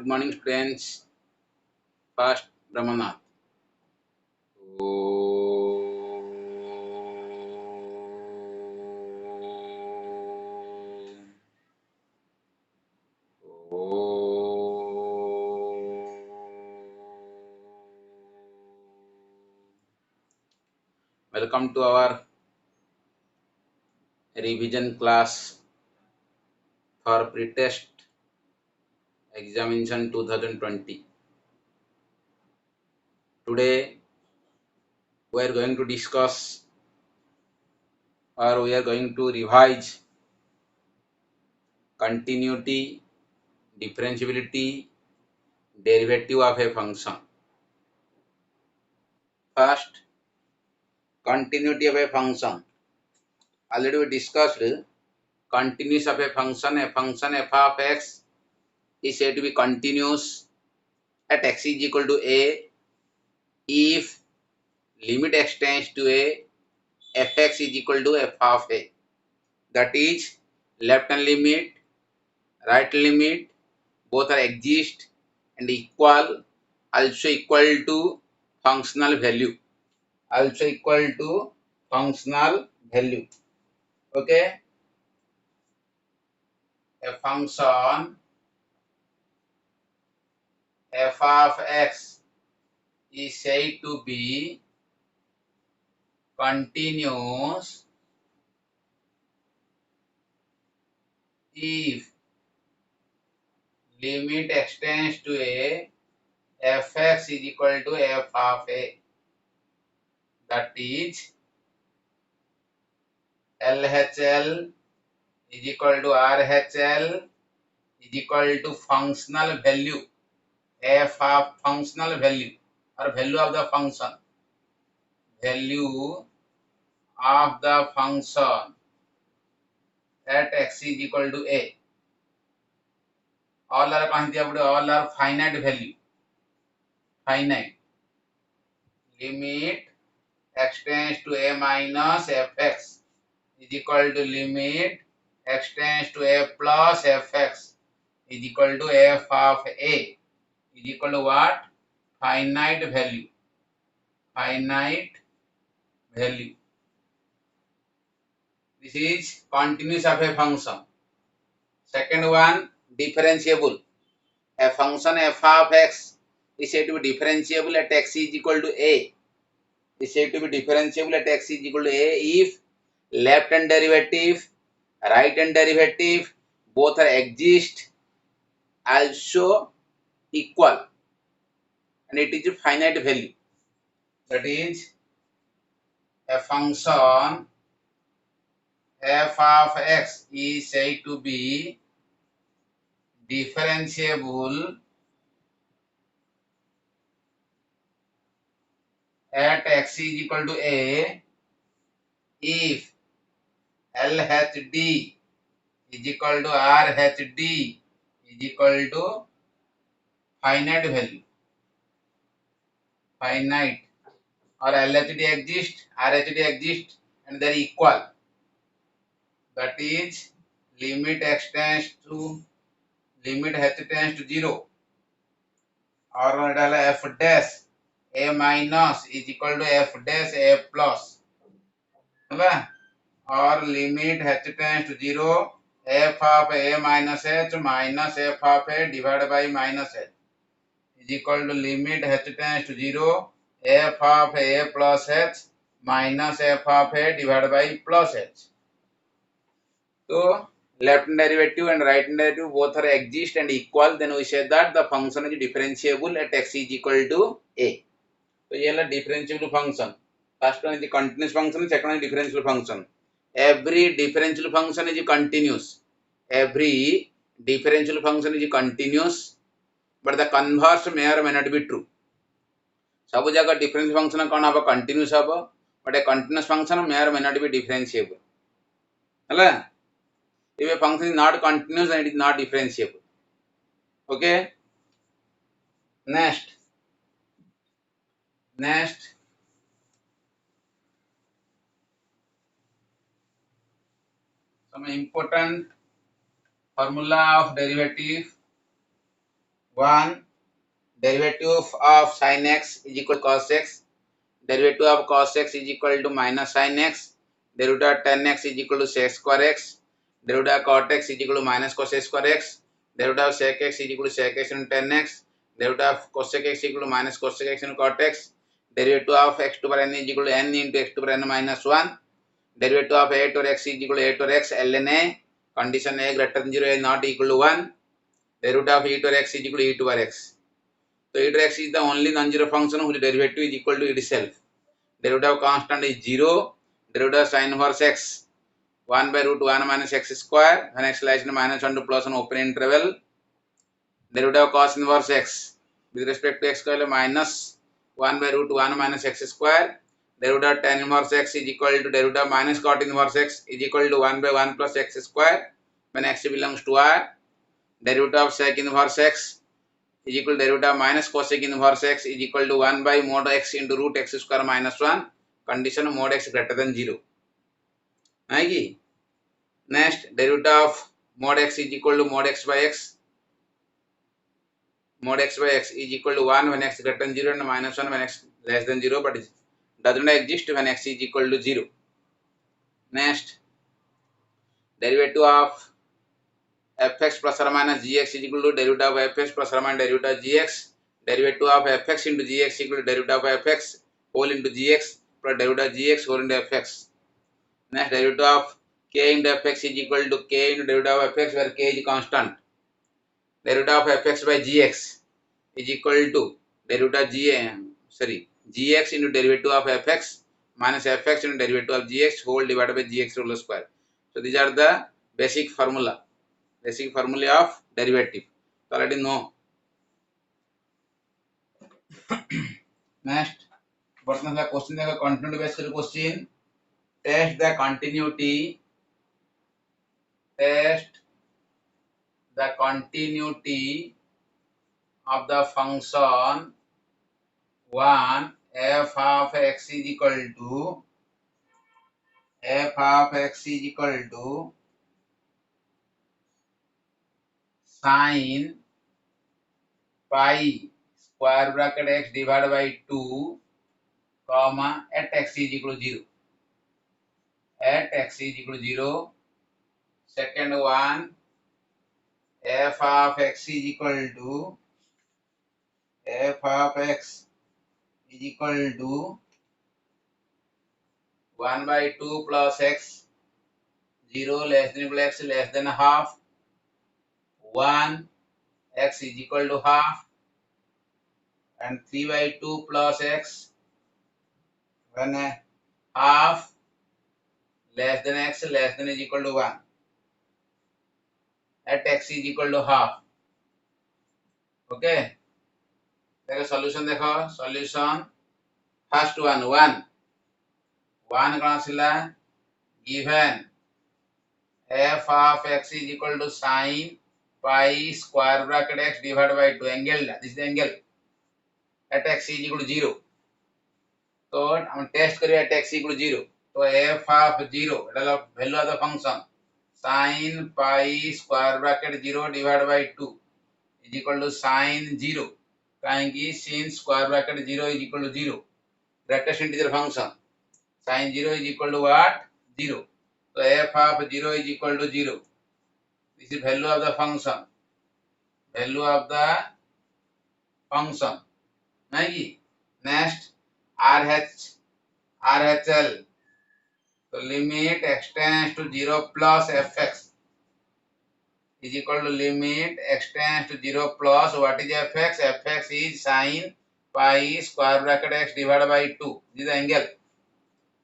Good morning, students. First, Brahmanath. Welcome to our revision class for pre-test examination 2020. Today, we are going to discuss or we are going to revise continuity, differentiability, derivative of a function. First, continuity of a function. Already we discussed continuous of a function f of x is said to be continuous at x is equal to a if limit x tends to a fx is equal to f of a. That is, left hand limit, right limit, both are exist and equal, also equal to functional value. Also equal to functional value. Okay? A function f of x is said to be continuous if limit x tends to a fx is equal to f of a. That is, LHL is equal to RHL is equal to functional value, f of functional value or value of the function. Value of the function at x is equal to a. All are finite value. Finite. Limit x tends to a minus fx is equal to limit x tends to a plus fx is equal to f of a is equal to what? Finite value. Finite value. This is continuous of a function. Second one, differentiable. A function f of x is said to be differentiable at x is equal to a. Is said to be differentiable at x is equal to a if left hand derivative, right hand derivative, both are exist, also equal, and it is a finite value. That is, a function f of x is said to be differentiable at x is equal to a if LHD is equal to RHD is equal to finite value. Finite, or LHD exists, RHD exists, and they are equal. That is, limit x tends to limit h tends to 0, or f dash a minus is equal to f dash a plus, or limit h tends to 0, f of a minus h minus f of a divided by minus h is equal to limit h tends to 0, f of a plus h minus f of a divided by plus h. So, left derivative and right derivative both are exist and equal, then we say that the function is differentiable at x is equal to a. So, here is differentiable function. First one is the continuous function, second one is differential function. Every differential function is continuous. Every differential function is continuous, but the converse may or may not be true. सब जगह differential function कौन हबो continuous हबो, but a continuous function may or may not be differentiable. हला? If a function is not continuous, then it is not differentiable. Okay? Next, some important formula of derivative. 1 derivative of sin x is equal to cos x. Derivative of cos x is equal to minus sin x. Derivative of tan x is equal to sec square x. Derivative of cot x is equal to minus cos square x. Derivative of sec x is equal to sec x into tan x. Derivative of cosec x is equal to minus cosec x into cot x. Derivative of x to the power n is equal to n into x to the power n minus 1. Derivative of a to x is equal to a to x ln a. Condition a greater than 0 is not equal to 1. Derivative of e to x is equal to e to x. So e to x is the only non-zero function whose derivative is equal to itself. Derivative of constant is 0. Derivative of sin inverse x 1 by root 1 minus x square when x lies in minus 1 to plus 1 open interval. Derivative of cos inverse x with respect to x square minus 1 by root 1 minus x square. Derivative of tan inverse x is equal to derivative of minus cot inverse x is equal to 1 by 1 plus x square when x belongs to R. Derivative of sec inverse x is equal to derivative of minus cosec inverse x is equal to 1 by mod x into root x square minus 1. Condition mod x greater than 0. Next, derivative of mod x is equal to mod x by x. Mod x by x is equal to 1 when x greater than 0 and minus 1 when x less than 0, but it does not exist when x is equal to 0. Next, derivative of fx plus or minus gx is equal to derivative of fx plus or minus derivative of gx. Derivative of fx into gx equal to derivative of fx whole into gx plus derivative of gx whole into fx. Next, derivative of k into fx is equal to k into derivative of fx where k is constant. Derivative of fx by gx is equal to derivative gx into derivative of fx minus fx into derivative of gx whole divided by gx whole square. So these are the basic formula of derivative. So already know. Next, question देखो continuity based question. Test the continuity of the function 1 f of x is equal to sin pi square bracket x divided by 2 comma at x is equal to 0. Second one, f of x is equal to 1 by 2 plus x, 0 less than equal to x less than half, 1 x is equal to half, and 3 by 2 plus x when half less than x less than is equal to 1 at x is equal to half. Okay, देखो solution देखो solution first one 1 कौन आसिला given f of x is equal to sin pi square bracket x divided by 2 angle, this is the angle at x is equal to 0. तो हम test करिए at x equal to 0. तो f of 0 Etah value of the function sin pi square bracket 0 divided by 2 is equal to sin 0. कहेंगे sin square bracket 0 is equal to 0. Greatest integer function sin 0 is equal to what? 0. So f of 0 is equal to 0. This is value of the function. Next, RHL. So limit x tends to 0 plus fx is equal to limit x tends to 0 plus what is fx? Fx is sin pi square bracket x divided by 2. This is the angle.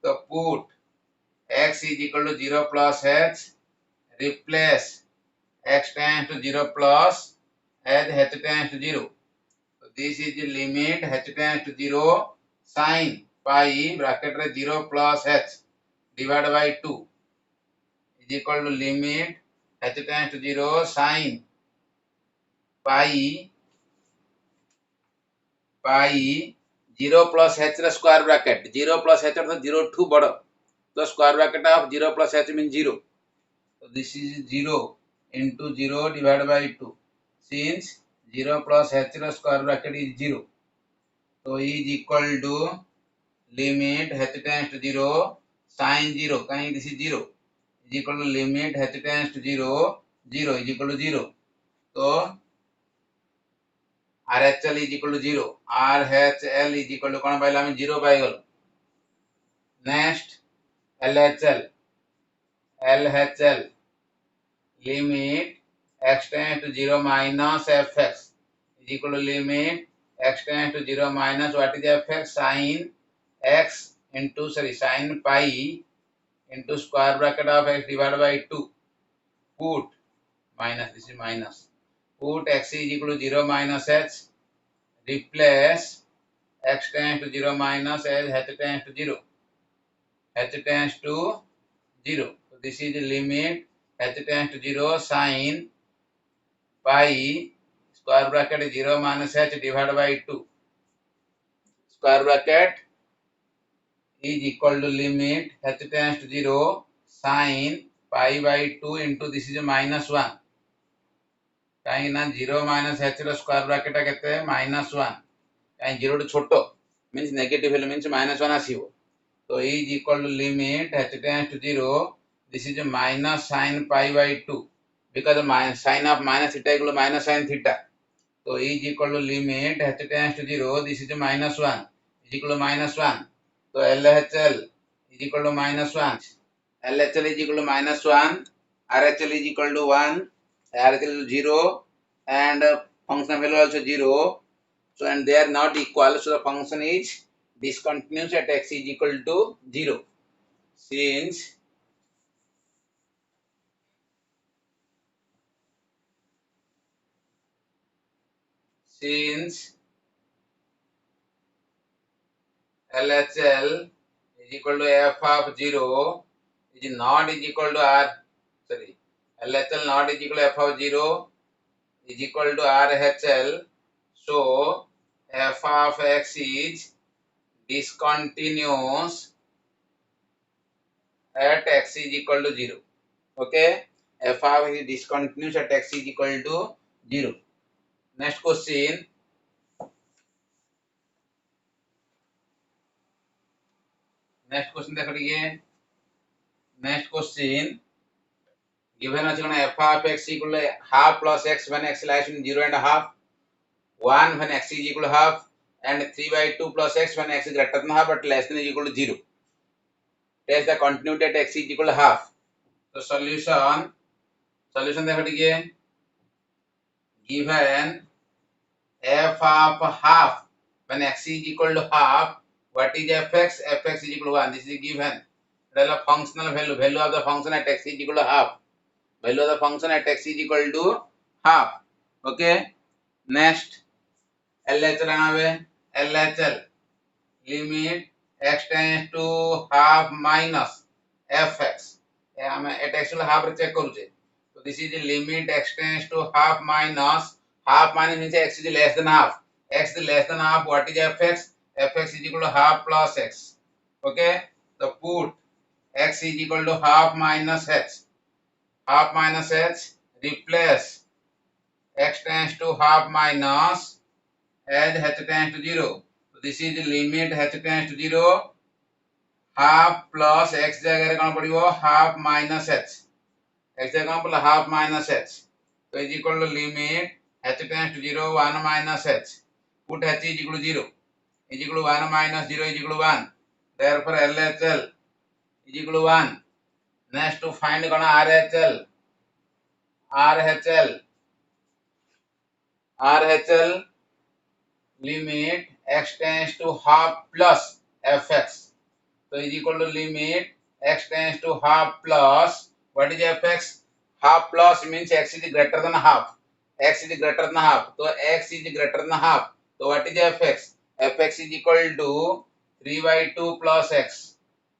So put x is equal to 0 plus h. Replace x tends to 0 plus as h tends to 0. So this is the limit h tends to 0 sin pi bracket 0 plus h divided by 2 is equal to limit h tends to 0 sin pi 0 plus h square bracket 0 plus h अर्थात 0 to बड़ा तो square bracket of 0 plus h means 0. So this is 0 into 0 divided by 2. Since 0 plus h square bracket is 0. So is equal to limit h tends to 0 sin 0. Kind this is 0 is equal to limit h tends to 0 0 is equal to 0. So RHL is equal to 0. RHL is equal to कौन पाइला हमें 0 पाइगल. Next LHL. LHL limit x tends to 0 minus fx is equal to limit x tends to 0 minus what is fx sin x into sin pi into square bracket of x divided by 2. Put minus, this is minus. Put x is equal to 0 minus h. Replace x tends to 0 minus as h tends to 0. H tends to 0. So this is the limit h tends to 0 sin pi square bracket 0 minus h divided by 2. Square bracket is equal to limit h tends to 0 sin pi by 2 into this is minus 1. कहीं ना 0 minus h रो square bracket केते -1 कहीं 0 टू छोटो means negative value means -1 आसीबो तो is equal to limit h tends to 0 this is minus sin pi by 2 because sin of minus theta equal minus sin theta तो is equal to limit h tends to 0 this is -1 is equal to -1 तो LHL is equal to -1 LHL is equal to -1 RHL is equal to 1 RHL is 0 and function value also 0. So and they are not equal. So the function is discontinuous at x is equal to 0. Since LHL is equal to f of 0 is not is equal to LHL not is equal to f of 0 is equal to RHL. So f of x is discontinuous at x is equal to 0. Okay, f of x is discontinuous at x is equal to 0. Next question. Next question देखो ये. Next question. Given us f of x equal to half plus x when x lies in 0 and a half, 1 when x is equal to half, and 3/2 plus x when x is greater than half but less than or equal to 0. Test the continuity at x is equal to half. So solution देखो ये. Given f of half when x is equal to half, what is fx? Fx is equal to 1. This is given. The functional value of the function at x is equal to half. Value of the function at x is equal to half. Okay. Next LHL LHL limit x tends to half minus fx. At x will half check करूचे. So this is the limit x tends to half minus means x is less than half. X is less than half. What is fx? Fx is equal to half plus x. Okay. So put x is equal to half minus h. Half minus h. Replace x tends to half minus as h tends to 0. So this is the limit h tends to 0. Half plus x जगह कौन पड़िबो half minus h. X जगह कौन पड़ला half minus h. So is equal to limit h tends to 0 1 minus h. Put h is equal to 0. Is equal to 1 minus 0 is equal to 1. Therefore LHL is equal to 1. Next to find gonna RHL. RHL limit x tends to half plus fx. So is equal to limit x tends to half plus what is fx? Half plus means x is greater than half. X is greater than half. So x is greater than half. So what is fx? Fx is equal to 3/2 plus x.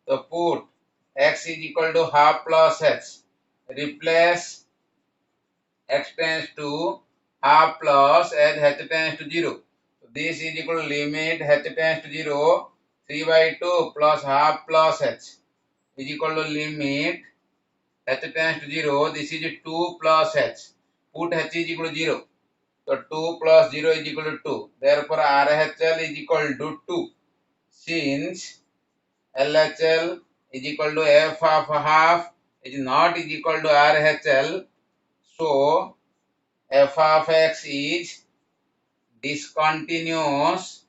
So put x is equal to half plus h. Replace x tends to half plus as h tends to 0. So this is equal to limit h tends to 0 3/2 plus half plus h is equal to limit h tends to 0. This is 2 plus h. Put h is equal to 0. So 2 plus 0 is equal to 2. Therefore RHL is equal to 2. Since LHL is equal to f of half is not is equal to RHL, so f of x is discontinuous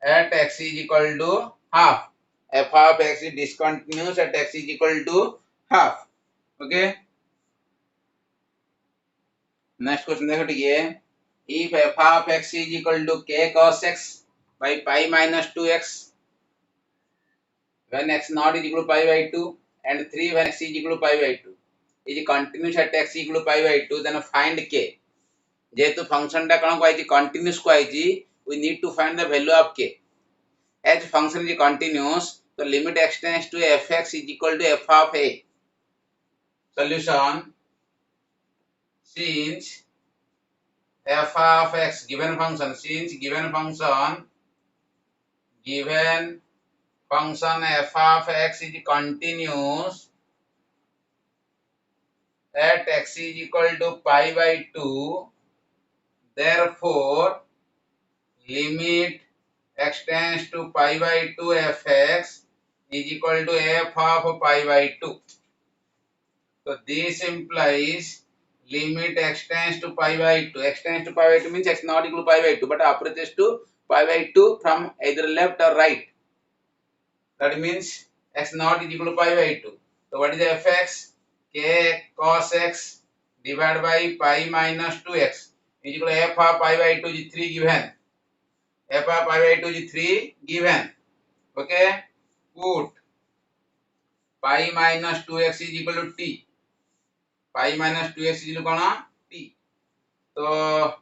at x is equal to half. F of x is discontinuous at x is equal to half. Okay. Next question देखो ठीक है. If f of x is equal to k cos x by pi minus 2x when x not is equal to pi by 2 and 3 when x is equal to pi by 2 is continuous at x is equal to pi by 2, then find k. जेहेतु function टा कौन कहछि continuous कहछि, we need to find the value of k. As function is continuous, so limit x tends to fx is equal to f of a. Solution: since f of x given function f of x is continuous at x is equal to pi by 2, therefore limit x tends to pi by 2 fx is equal to f of pi by 2. So this implies limit x tends to pi by 2. X tends to pi by 2 means x not equal to pi by 2, but approaches to pi by 2 from either left or right. That means x not is equal to pi by 2. So what is the fx? K cos x divided by pi minus 2x is equal to f of pi by 2 is 3 given. F of pi by 2 is 3 given. Okay. Put pi minus 2x is equal to t. Pi minus 2x is equal to t. So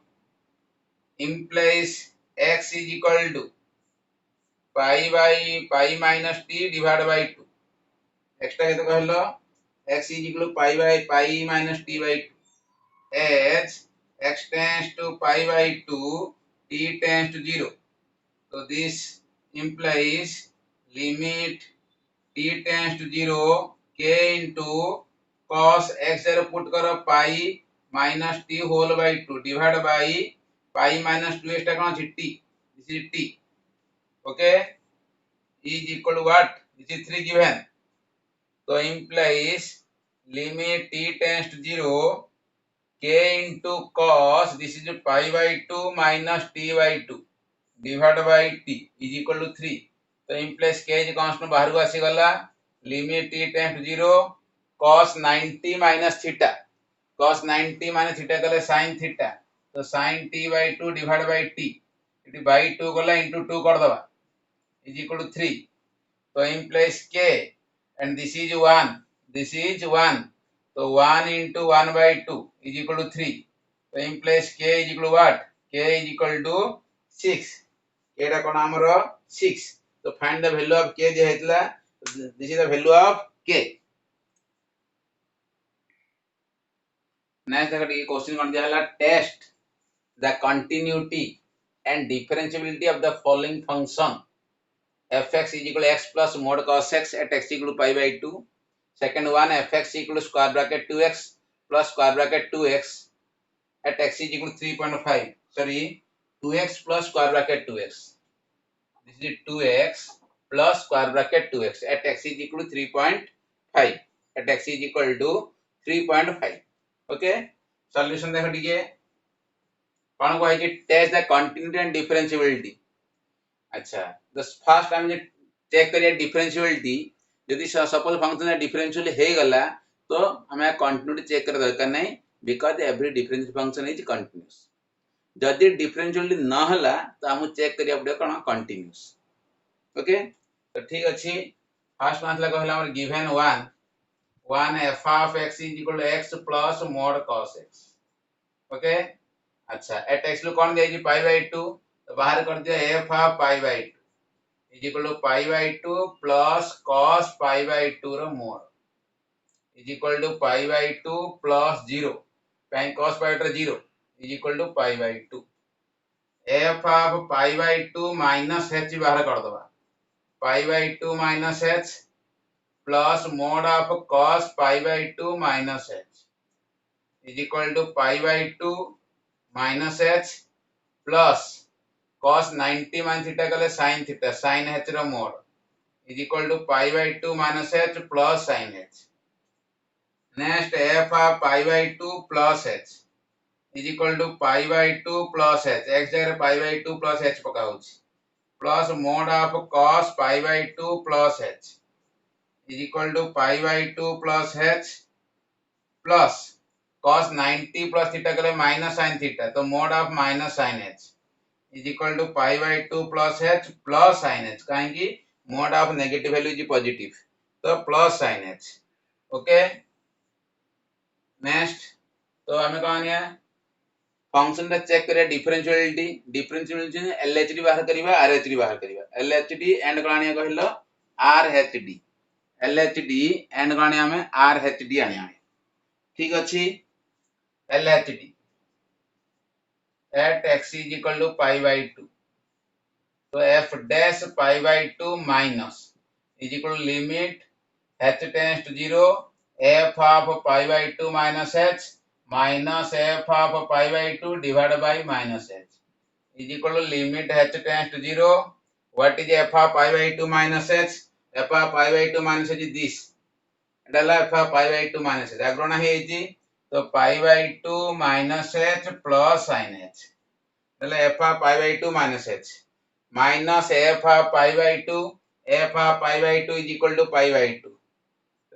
implies x is equal to pi by pi minus t divided by 2. Extra केते कहलो x is equal to pi by pi minus t by 2. As x tends to pi by 2, t tends to 0. So this implies limit t tends to 0 k into cos x जरा put करो pi minus t whole by 2 divided by pi minus 2x टा कौन अछि t. This is t. Okay, is equal to what? This is 3 given. So implies limit t tends to 0 k into cos, this is pi by 2 minus t by 2 divided by t is equal to 3. So implies k is constant बाहर को आसी गला. Limit t tends to 0 cos 90 minus theta. Cos 90 minus theta कले sin theta. So sin t by 2 divided by t. इटी by 2 गला into 2 कर दबा is equal to 3. So implies k and this is 1. This is 1. So 1 into 1 by 2 is equal to 3. So implies k is equal to what? K is equal to 6. K टा कोन हमरो 6. So find the value of k J हेतला. This is the value of k. Next देखो ये question कोन दिया हला, test the continuity and differentiability of the following function. Fx is equal to x plus mod cos x at x equal to pi by 2. Second one, fx equal to square bracket 2x plus square bracket 2x at x is equal to 3.5. Sorry, 2x plus square bracket 2x. This is 2x plus square bracket 2x at x is equal to 3.5. At x is equal to 3.5. Okay. Solution देखो ठीक है. कौन को है कि test the continuity and differentiability. अच्छा, the first time जे check करिए differentiability. यदि सपोज फंक्शन डिफरेंशियल हे गला तो हमें कंटिन्यूटी चेक कर दरकार नहीं, because every differential function is continuous. जदि डिफरेंशियल न हला तो हम चेक करिया पड़े कोन कंटीन्यूअस. ओके, तो ठीक अछि. फर्स्ट मतलब कहला हमर given 1 f of x is equal to x plus mod cos x. Okay. अच्छा, एट x लो कोन दे जी pi by 2, तो बाहर कर दिया f of pi by 2 is equal to pi by 2 plus cos pi by 2 row mod is equal to pi by 2 plus 0. Pi cos pi by 0 is equal to pi by 2. f of pi by 2 minus h बाहर कर दबा. Pi by 2 minus h plus mod of cos pi by 2 minus h is equal to pi by 2 minus h plus cos 90 minus theta कले sin theta sin h रो mod is equal to pi by 2 minus h plus sin h. Next f of pi by 2 plus h is equal to pi by 2 plus h x जगह pi by 2 plus h पकाउछि plus mod of cos pi by 2 plus h is equal to pi by 2 plus h plus cos 90 plus theta कले minus sin theta तो mod of minus sin h is equal to pi by 2 plus h plus sin h कहीं mod of negative value is positive तो plus sin h. Okay next तो हमें कहनिया function रे check करिया डिफरेंशियलिटी LHD बाहर करिवा RHD बाहर करिवा एलएचडी एंड कहनिया कहलो आरएचडी एलएचडी एंड कहनिया हमें आरएचडी आनिया ठीक अछि LHD at x is equal to pi by 2 तो f dash pi by 2 minus is equal to limit h tends to 0 f of pi by 2 minus h minus f of pi by 2 divided by minus h is equal to limit h tends to 0. What is f of pi by 2 minus h? F of pi by 2 minus h is this. It f of pi by 2 minus h. Agrona है तो pi by 2 minus h plus sin h. f of pi by 2 minus h minus f of pi by 2. F of pi by 2 is equal to pi by 2.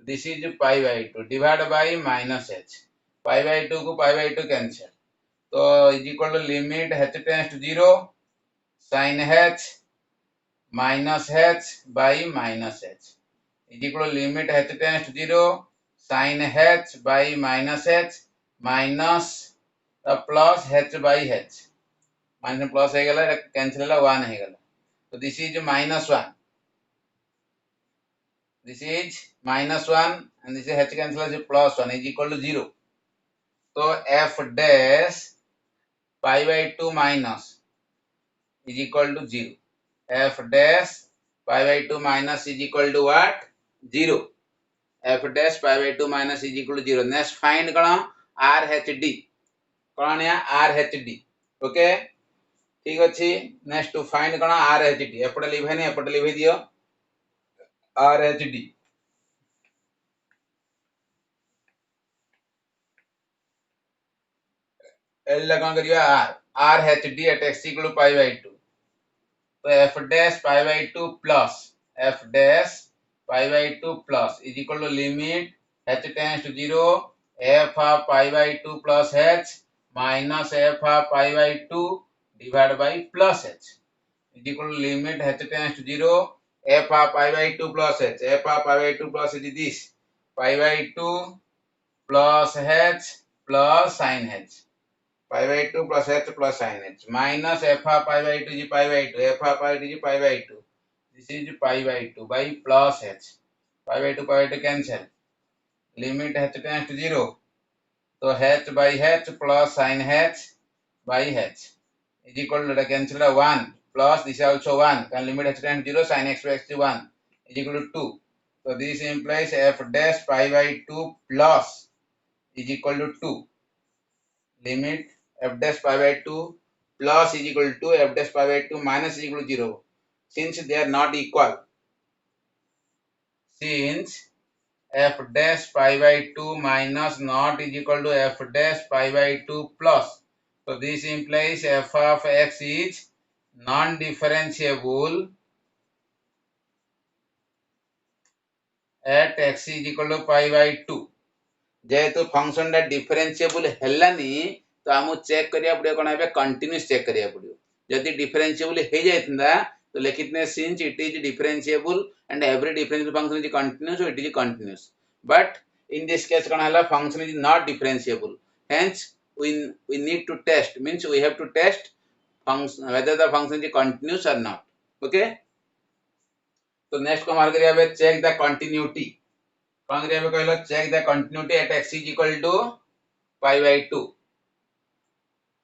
This is pi by 2 divided by minus h. Pi by 2 को pi by 2 cancel. तो is equal to limit h tends to 0 sin h minus h by minus h is equal to limit h tends to 0 sin h by minus h minus plus h by h minus plus है गला cancel है 1 है गला तो this is minus 1 this is minus 1 and this is h cancel is plus 1 is equal to 0 तो f dash pi by 2 minus is equal to 0 f dash pi by 2 minus is equal to what 0 f dash pi by 2 minus is equal to 0 next find कौन rhd कौन है rhd okay ठीक अछि next to find कौन rhd एपटे लिखैनी एपटे लिखै दियो rhd L कौन करियो rhd at x equal to pi by 2 तो f dash pi by 2 plus f dash pi by 2 plus is equal to limit h tends to 0 f of pi by 2 plus h minus f of pi by 2 divided by plus h is equal to limit h tends to 0 f of pi by 2 plus h f of pi by 2 plus is this pi by 2 plus h plus sin h pi by 2 plus h plus sin h minus f of pi by 2 is pi by 2 f of pi by 2 is pi by 2 this is pi by 2 by plus h pi by 2 cancel limit h tends to 0 so h by h plus sin h by h is equal to cancel 1 plus this is also 1 can limit h tends to 0 sin x by x is 1 is equal to 2 so this implies f dash pi by 2 plus is equal to 2 limit f dash pi by 2 plus is equal to f dash pi by 2 minus is equal to 0 since they are not equal since f dash pi by 2 minus not is equal to f dash pi by 2 plus so this implies f of x is non-differentiable at x is equal to pi by 2 जेहेतु function टा differentiable हेलानी तो हमु check करिया पड़ियो कोन हेबे continuous check करिया पड़ियो जदी डिफरेंशिएबल हे जायतंदा तो लिखितने since it is differentiable and every differential function is continuous it is continuous but in this case कोन हला function is not differentiable hence we need to test means we have to test function whether the function is continuous or not okay तो next को मार करिया बे check the continuity कौन करिया बे कहलो check the continuity at x is equal to pi by 2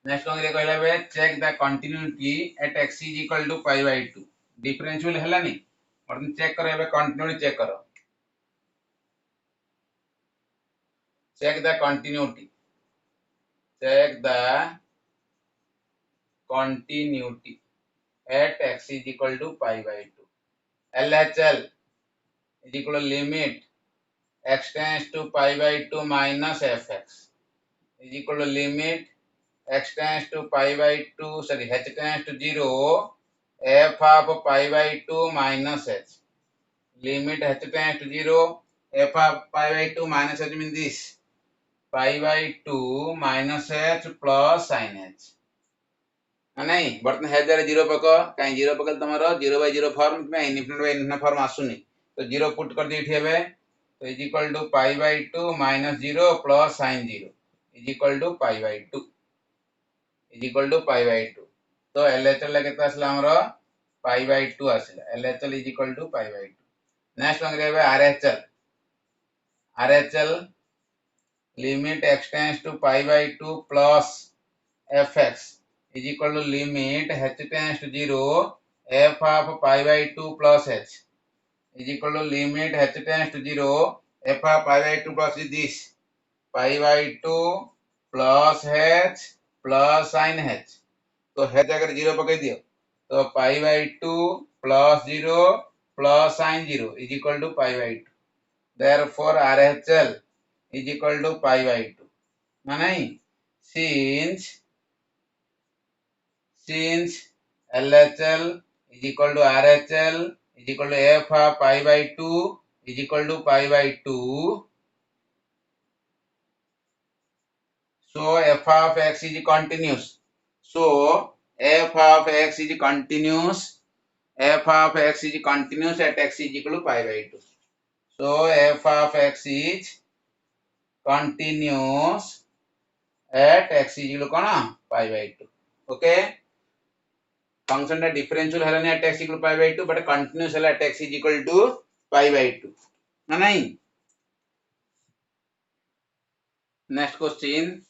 next कौन करिया कहला बे check the continuity at x is equal to pi by 2 differential हैला नहीं और तुम चेक करो बे कंटिन्यूटी चेक करो check the continuity check the continuity at x is equal to pi by 2. LHL is equal to limit x tends to pi by 2 minus fx is equal to limit x tends to pi by 2, sorry, h tends to 0, f of pi by 2 minus h. Limit h tends to 0, f of pi by 2 minus h means this, pi by 2 minus h plus sin h. नहीं बर्तन है जरा zero पक कहीं zero पकल तुम zero by zero form में infinite by infinite form आसुनी तो जीरो पुट कर दी हेबे तो is equal to pi by 2 minus 0 plus sin 0 is equal to pi by 2 is equal to pi by 2 तो एलएचएल केते आसला हमरो पाई बाय 2 आसला LHL is equal to pi by 2 next one रे RHL RHL limit x tends to pi by 2 plus fx is equal to limit h tends to 0 f of pi by 2 plus h is equal to limit h tends to 0 f of pi by 2 plus is this pi by 2 plus h plus sin h तो h अगर 0 पकड़ दियो तो pi by 2 plus 0 plus sin 0 is equal to pi by 2 therefore RHL is equal to pi by 2 ना नहीं since LHL is equal to RHL is equal to f of pi by 2 is equal to pi by 2. So f of x is continuous. So f of x is continuous. F of x is continuous at x is equal to pi by 2. So f of x is continuous at x is equal to pi by 2. Okay. Function टा differential है ना at x equal to pi by 2 but continuous है at x is equal to pi by 2 ना नहीं next question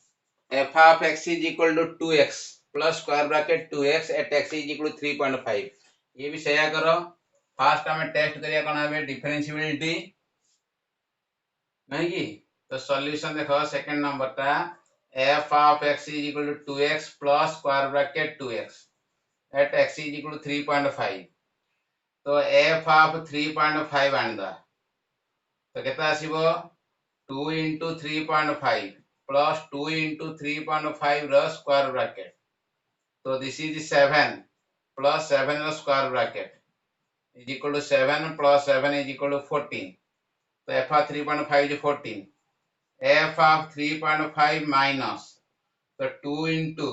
f of x is equal to 2x plus square bracket 2x at x is equal to 3.5 ये भी सही करो fast हमें test करिया कौन है डिफरेंशिएबिलिटी नहीं की तो सॉल्यूशन देखो सेकंड नंबर टा f of x is equal to 2x plus square bracket 2x at x is equal to 3.5 तो f of 3.5 आंदा तो केता आसीबो 2 into 3.5 plus 2 into 3.5 रो स्क्वायर ब्रैकेट तो दिस इज 7 plus 7 रो square bracket is equal to 7 plus 7 is equal to 14 तो f of 3.5 is 14 f of 3.5 minus तो 2 into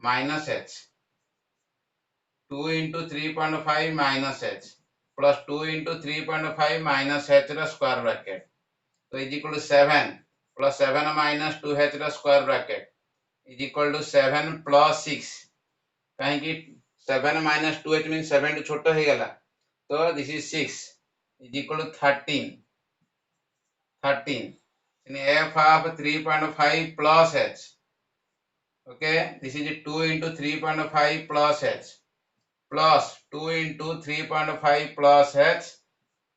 minus h 2 into 3.5 minus h plus 2 into 3.5 minus h रो square bracket तो is equal to 7 plus 7 minus 2h रो square bracket is equal to 7 plus 6 कहीं की 7 minus 2h means 7 to छोटो हो गया तो this is 6 is equal to 13 in f of 3.5 plus h okay this is 2 into 3.5 plus h plus 2 into 3.5 plus h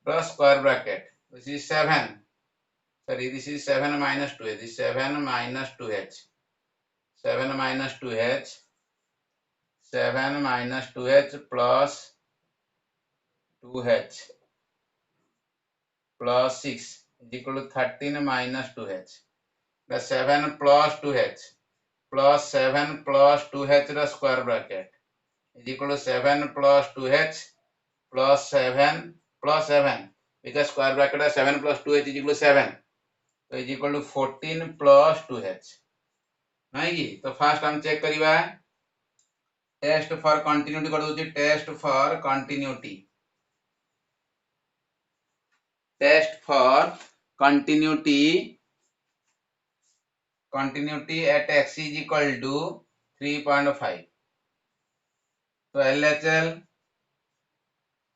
plus square bracket this is 7 sorry this is 7 minus 2h this is 7 minus 2h 7 minus 2h 7 minus 2h plus 2h plus 6 is equal to 13 minus 2h the 7 plus 2h plus 7 plus 2h the square bracket is equal to 7 plus 2h plus 7 plus 7 because square bracket is 7 plus 2h is equal to 7 so is equal to 14 plus 2h नहीं की तो first हम check करिबा test for continuity कर दोची test for continuity continuity at x is equal to 3.5 so LHL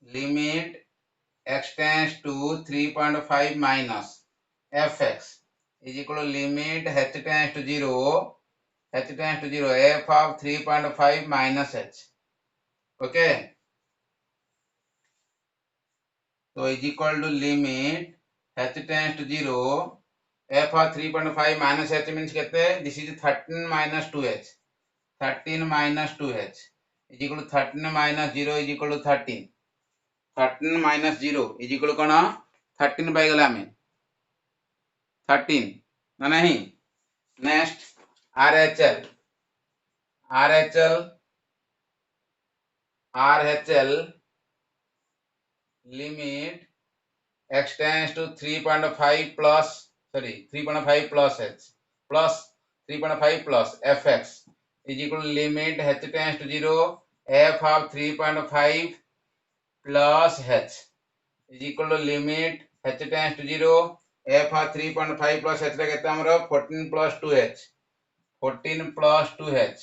limit x tends to 3.5 minus fx is equal to limit h tends to 0 f of 3.5 minus h okay so is equal to limit h tends to 0 f of 3.5 minus h means kete, this is 13 minus 2h. 13 minus 2h is equal to 13 minus 0 is equal to 13. 13 minus 0 is equal to कौन 13 पाई गला में 13 ना नहीं. Next RHL limit x tends to 3.5 plus 3.5 plus h plus 3.5 plus fx is equal to limit h tends to 0 f of 3.5 plus h is equal to limit h tends to 0 f of 3.5 plus h रे केते हमरो 14 plus 2h 14 plus 2h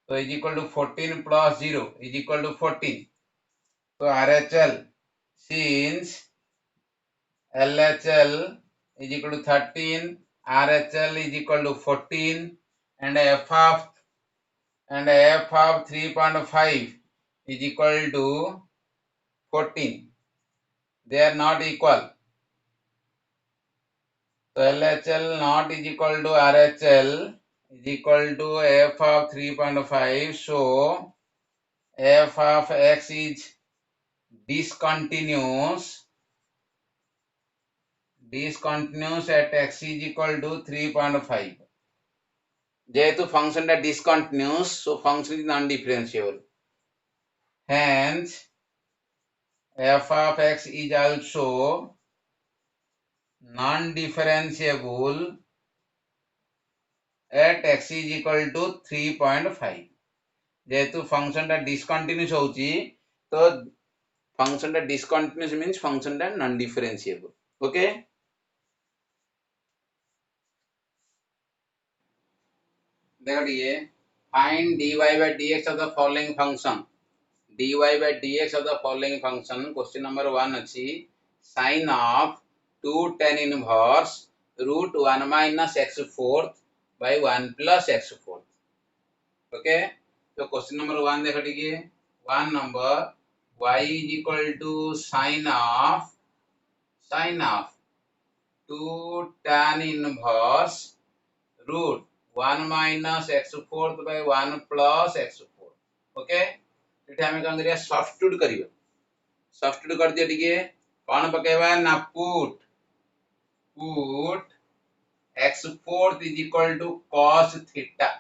so is equal to 14 plus 0 is equal to 14. So RHL since LHL is equal to 13, RHL is equal to 14, and f of 3.5 is equal to 14. They are not equal. So LHL not is equal to RHL is equal to f of 3.5. So f of x is discontinuous at x is equal to 3.5. जेहेतु function टा discontinuous so function is non differentiable hence f of x is also non differentiable at x is equal to 3.5. जेहेतु function टा discontinuous होची तो function टा discontinuous means function टा non differentiable. Okay देखो ये find dy by dx of the following function. dy by dx of the following function. Question number 1 अच्छी sin of 2 tan inverse root 1 minus x fourth by 1 plus x fourth. Okay, तो question number 1 देखो ठीक है. 1 number y is equal to sin of 2 tan inverse root 1 minus x fourth by 1 plus x fourth. Okay एठी हमें कौन करिया substitute करियो. Substitute कर दिया ठीक है. कौन पकेबा ना put x fourth is equal to cos theta.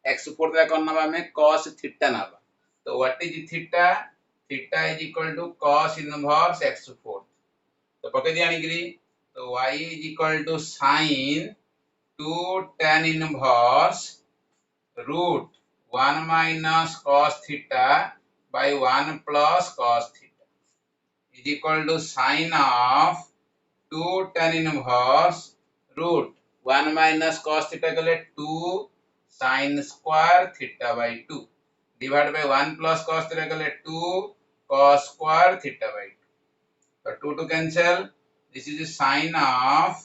x fourth का कौन नबा में cos theta नबा. तो what is theta? Theta is equal to cos inverse x fourth. तो पके दिया निकली. तो y is equal to sin 2 tan inverse root 1 minus cos theta by 1 plus cos theta is equal to sin of 2 tan inverse root 1 minus cos theta कले 2 sin square theta by 2 divided by 1 plus cos theta कले 2 cos square theta by 2. So 2 to cancel. This is the sin of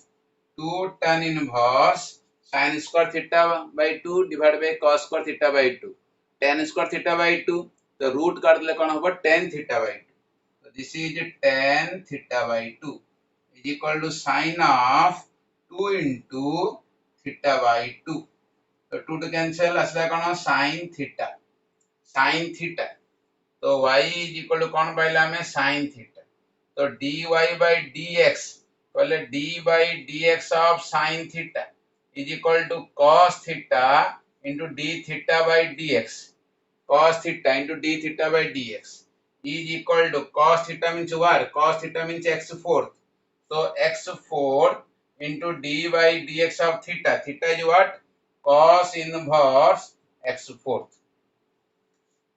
2 tan inverse sin square theta by 2 divided by cos square theta by 2. Tan square theta by 2. The root कर दिले कौन होगा tan theta by 2. So this is tan theta by 2 is equal to sin of 2 into theta by 2. So 2 to cancel असला कौन sin theta. तो y is equal to कौन पाइला में sin theta. तो dy by dx पहले d by dx of sin theta is equal to cos theta into d theta by dx. Cos theta into d theta by dx is equal to cos theta means what? Cos theta means x fourth. So x fourth into d by dx of theta. Theta is what? Cos inverse x fourth.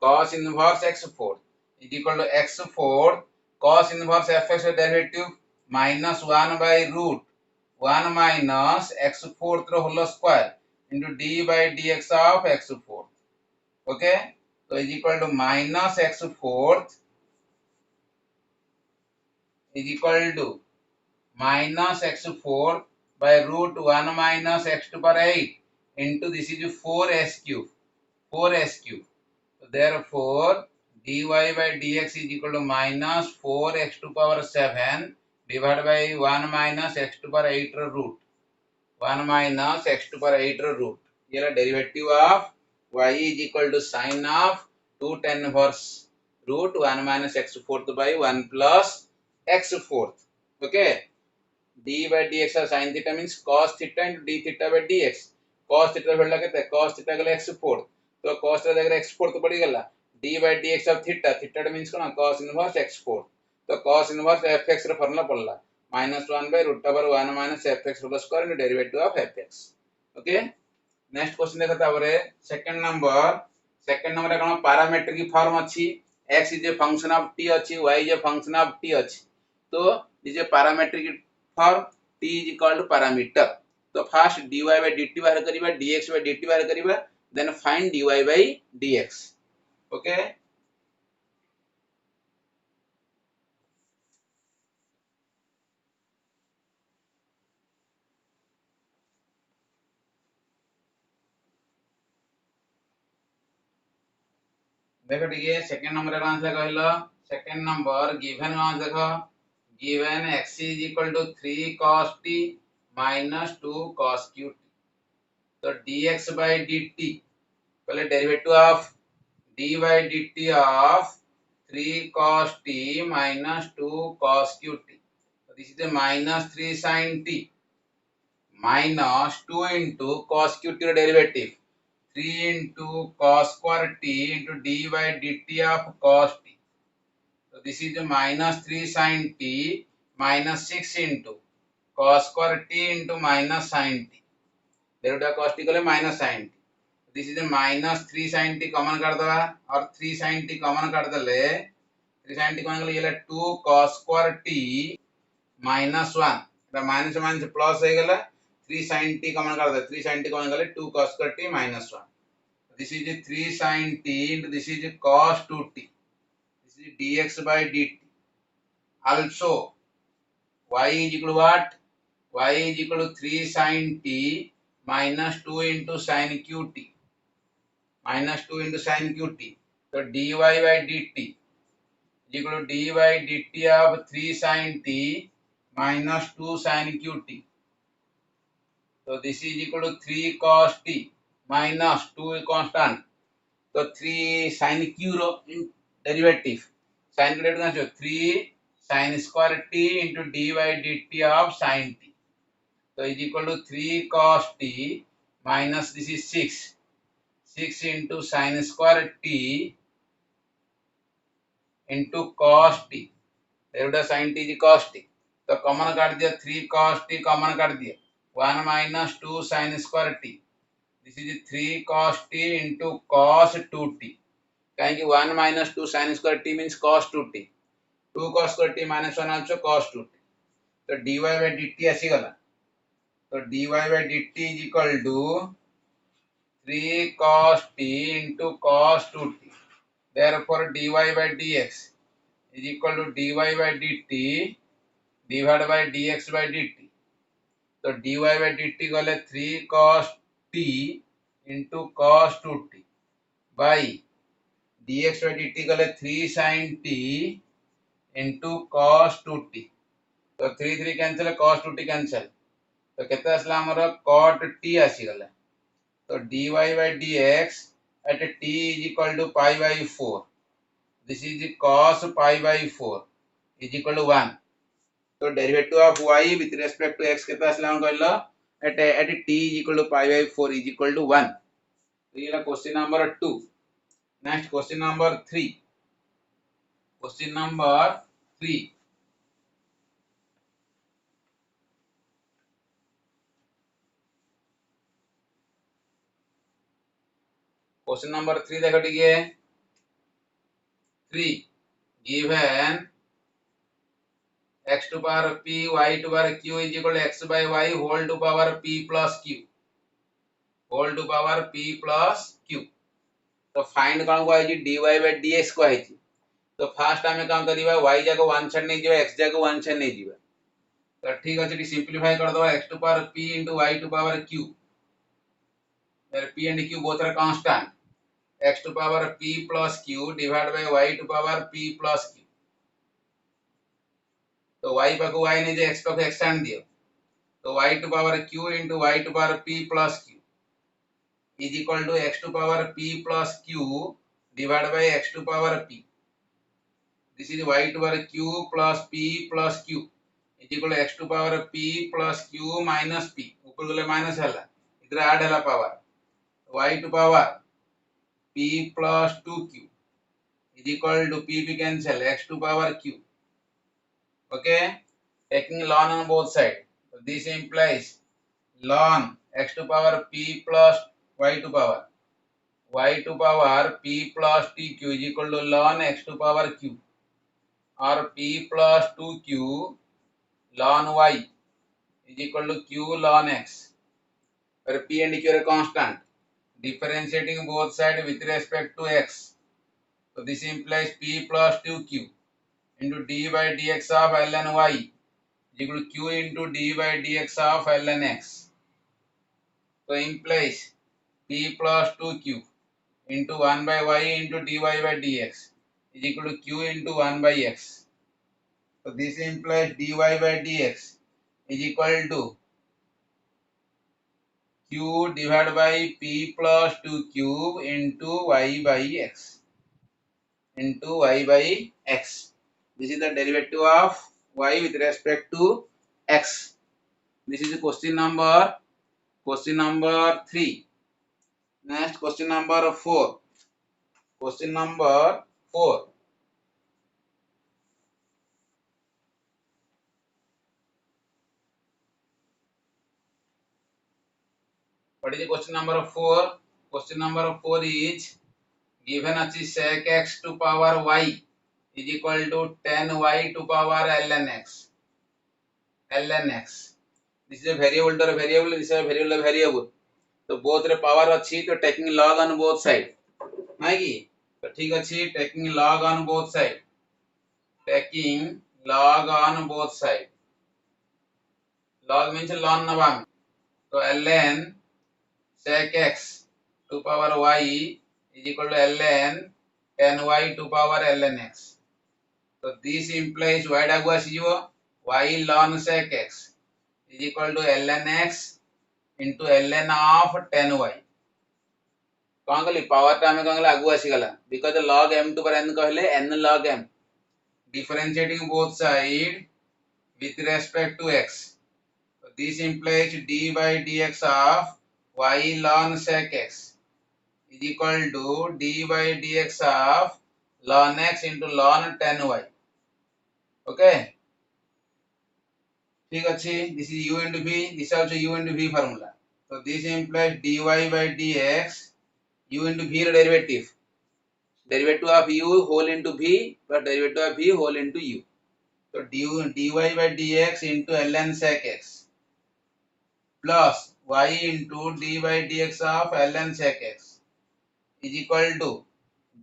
Cos inverse x fourth is equal to x fourth cos inverse fx derivative minus 1 by root 1 minus x fourth whole square into d by dx of x fourth. Okay, so is equal to minus x fourth is equal to minus x fourth by root 1 minus x to the power 8 into this is 4s cube. So therefore dy by dx is equal to minus 4x to the power 7 divided by 1 minus x to power 8 root 1 minus x to power 8 root. Here derivative of y is equal to sine of 2 tan inverse root 1 minus x fourth by 1 plus x fourth. Okay. d by dx of sin theta means cos theta into d theta by dx. Cos theta भेटला कितना cos theta गला x fourth. तो cos theta जगह x fourth पड़ी गला d by dx of theta. Theta means कौन cos inverse x fourth. तो cos inverse fx रे फॉर्मूला पड़ला minus 1 by root over 1 minus fx whole square into derivative of fx. Okay. Next question देखा तापरे second number कौन parametric form अछि x is a function of t अछि y is a function of t अछि तो is a parametric form t is equal to parameter तो first dy by dt बाहर करिबा dx by dt बाहर करिबा then find dy by dx. Okay देखो ठीक सेकंड नंबर कौन से कहलो सेकंड नंबर गिवन कौन देखो given x is equal to 3 cos t minus 2 cos q t तो dx by dt पहले derivative of d by dt of 3 cos t minus 2 cos q t so this is the minus 3 sin t minus 2 into cos q t derivative 3 into cos square t into d by dt of cos t. So this is the minus 3 sin t minus 6 into cos square t into minus sin t. Derivative of cos t कले minus sin t. This is the minus 3 sin t common कर दवा और 3 sin t common कर दले 3 sin t common कर ले 2 cos square t minus 1 the minus minus plus हो गेला 3 sin t common कर दे 3 sin t common कर ले 2 cos square t minus 1. This is the 3 sin t into this is the cos 2t. This is dx by dt. Also, y is equal to what? Y is equal to 3 sin t minus 2 into sin qt. Minus 2 into sin qt. So dy by dt is equal to dy by dt of 3 sin t minus 2 sin qt. So this is equal to 3 cos t minus 2 constant. तो 3 sin q रो derivative sin का derivative 3 sin square t into d by dt of sin t तो is equal to 3 cos t minus this is 6 into sin square t into cos t derivative sin t is cos t तो common काट दिया 3 cos t common काट दिया 1 minus 2 sin square t this is 3 cos t into cos 2t कहीं 1 minus 2 sin square t means cos 2t 2 cos square t minus 1 also cos 2t तो dy by dt आसी गला तो dy by dt is equal to 3 cos t into cos 2t therefore dy by dx is equal to dy by dt divided by dx by dt तो dy by dt गले 3 cos t into cos 2t by dx by dt गले 3 sin t into cos 2t तो 3 3 cancel cos 2t cancel तो केते असला हमर cot t आसी गला तो dy by dx at t is equal to pi by 4 this is the cos pi by 4 is equal to 1 तो derivative of y with respect to x केते असला हम कहलो at t is equal to pi by 4 is equal to 1 तो ये question number 2 next question number 3 question number 3 question number 3 देखो टिके 3 given x to power p y to power q is equal to x by y whole to power p plus q whole to power p plus q तो find कौन को है dy by dx को है तो fast हमें काम करिबा y जाको 1 साइड नहीं जीवा x जाको 1 साइड नहीं जीवा तो ठीक अछि टी सिंपलीफाई कर दो x to power p into y to power q where p and q both are constant x to power p plus q divided by y to power p plus q तो y पाखु y नहीं जे x पाखु extend दियो तो y to power q into y to power p plus q is equal to x to power p plus q divided by x to power p. This is y to power q plus p plus q is equal to x to power p plus q minus p. ऊपर गले minus हला इधर add हला power y to power p plus 2q is equal to p we cancel x to power q. Okay, taking ln on both sides. So this implies ln x to power p plus y to power p plus tq is equal to ln x to power q or p plus 2q ln y is equal to q ln x, where p and q are constant, differentiating both sides with respect to x. So this implies p plus 2q into d by dx of ln y is equal to q into d by dx of ln x. So implies p plus 2q into 1 by y into dy by dx is equal to q into 1 by x. So this implies dy by dx is equal to q divided by p plus 2 cube into y by x. Into y by x. This is the derivative of y with respect to x. This is question number 3. Next question number 4. Question number 4. What is the question number 4? Question number 4 is given as sec x to power y is equal to 10y to power ln x. ln x. This is a variable to a variable. This is a variable to a variable. तो both रे power अच्छी तो taking log on both side. नहीं की तो ठीक अच्छी taking log on both side. Taking log on both side. Log means ln Nawang. तो ln sec x to power y is equal to ln 10y to power ln x. So this implies y डागुआ सीजो y ln sec x is equal to ln x into ln of 10y. कौन कहली power टा में कौन कहला आगुआ सीगला because log m to power n कहले n log m differentiating both side with respect to x. So this implies d by dx of y ln sec x is equal to d by dx of ln x into ln 10y. Okay, ठीक अच्छी. This is u into v. This is also u into v formula. So this implies dy by dx u into v derivative. Derivative of u whole into v plus derivative of v whole into u. So dy by dx into ln sec x plus y into d by dx of ln sec x is equal to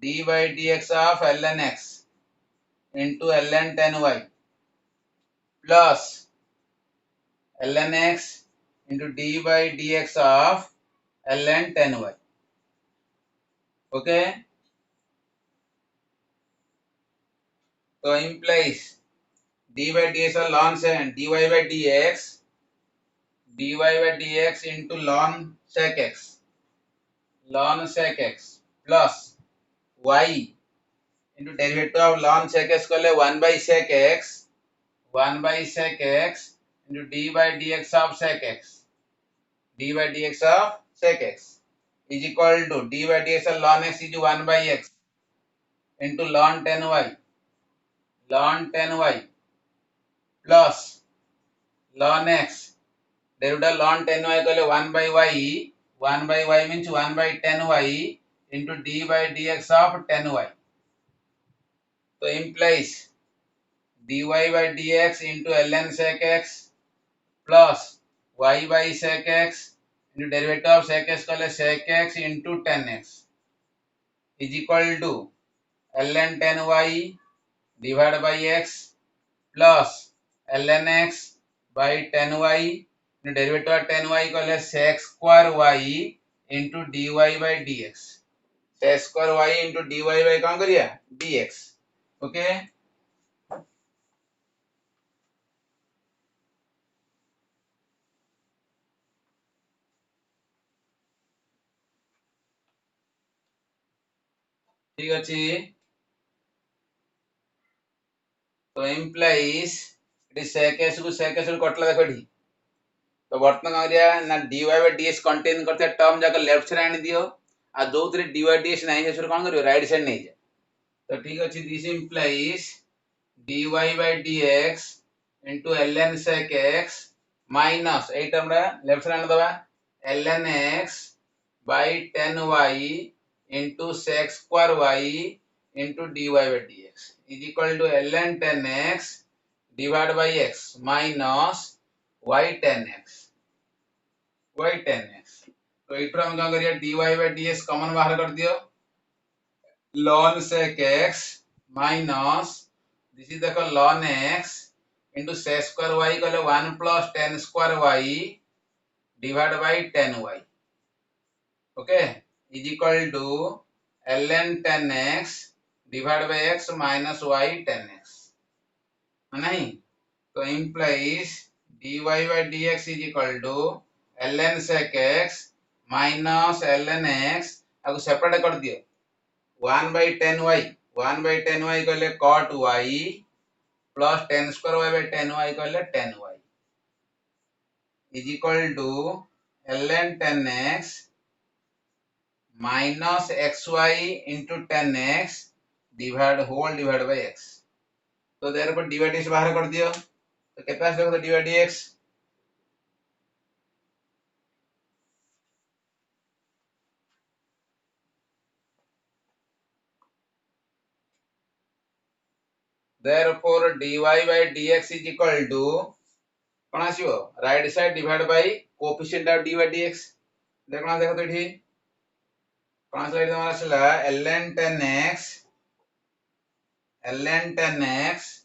d by dx of ln x into ln 10y plus ln x into d by dx of ln 10y. Okay, so implies d by dx of ln sec dy by dx into ln sec x plus y into derivative of ln sec x को ले 1 by sec x into d by dx of sec x is equal to d by dx of ln x is 1 by x into ln 10y plus ln x derivative ln 10y को ले 1 by y means 1 by 10y into d by dx of 10y. So implies dy by dx into ln sec x plus y by sec x into derivative of sec x को ले sec x into 10x is equal to ln 10y divided by x plus ln x by 10y into derivative of 10y को ले sec square y into dy by dx. Sec square y into dy by कौन करिया dx. Okay, ठीक अच्छे तो implies ये सेकेस को कटला देखो ये तो वर्तमान करिया ना dy बाय dx कंटेन करते टर्म जाक लेफ्ट साइड आनी दियो आ जो थरे dy dx नहीं है कोन करियो राइट साइड नहीं जाए तो ठीक अच्छे this implies dy by dx into ln sec x minus a term रे लेफ्ट साइड आनी दबा ln x by 10y into sec square y into dy by dx is equal to ln 10x divided by x minus y 10x y 10x तो hitter हम क्या करिए dy by dx common बाहर कर दियो ln sec x minus this is देखो ln x into sec square y कहले 1 plus 10 square y divided by 10y okay is equal to ln 10x divided by x minus y 10x नहीं तो implies dy by dx is equal to ln sec x minus ln x आपको separate कर दियो 1 by 10y 1 by 10y कहले cot y plus 10 square y by 10y कहले 10y is equal to ln 10x minus xy into 10x divided by x तो therefore dy dx बाहर कर दियो तो कितना देखो dy dx therefore dy by dx is equal to कौन आसीबो right side divide by coefficient of dy dx देखो तो एठी कौन साइड हमारा आसला ln 10x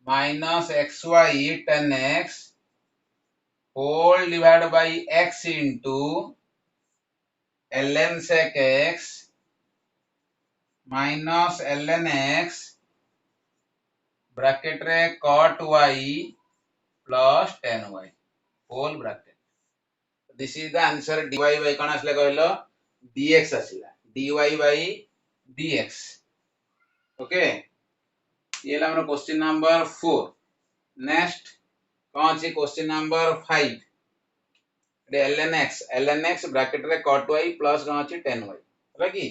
minus xy 10x whole divided by x into ln sec x minus ln x bracket रे cot y plus 10y whole bracket this is the answer dy by कौन आसला कहलो dx आसला dy by dx okay ये ला हमर question number 4 next कौन सी question number 5 ln x bracket रे cot y प्लस कौन अछि 10y होला की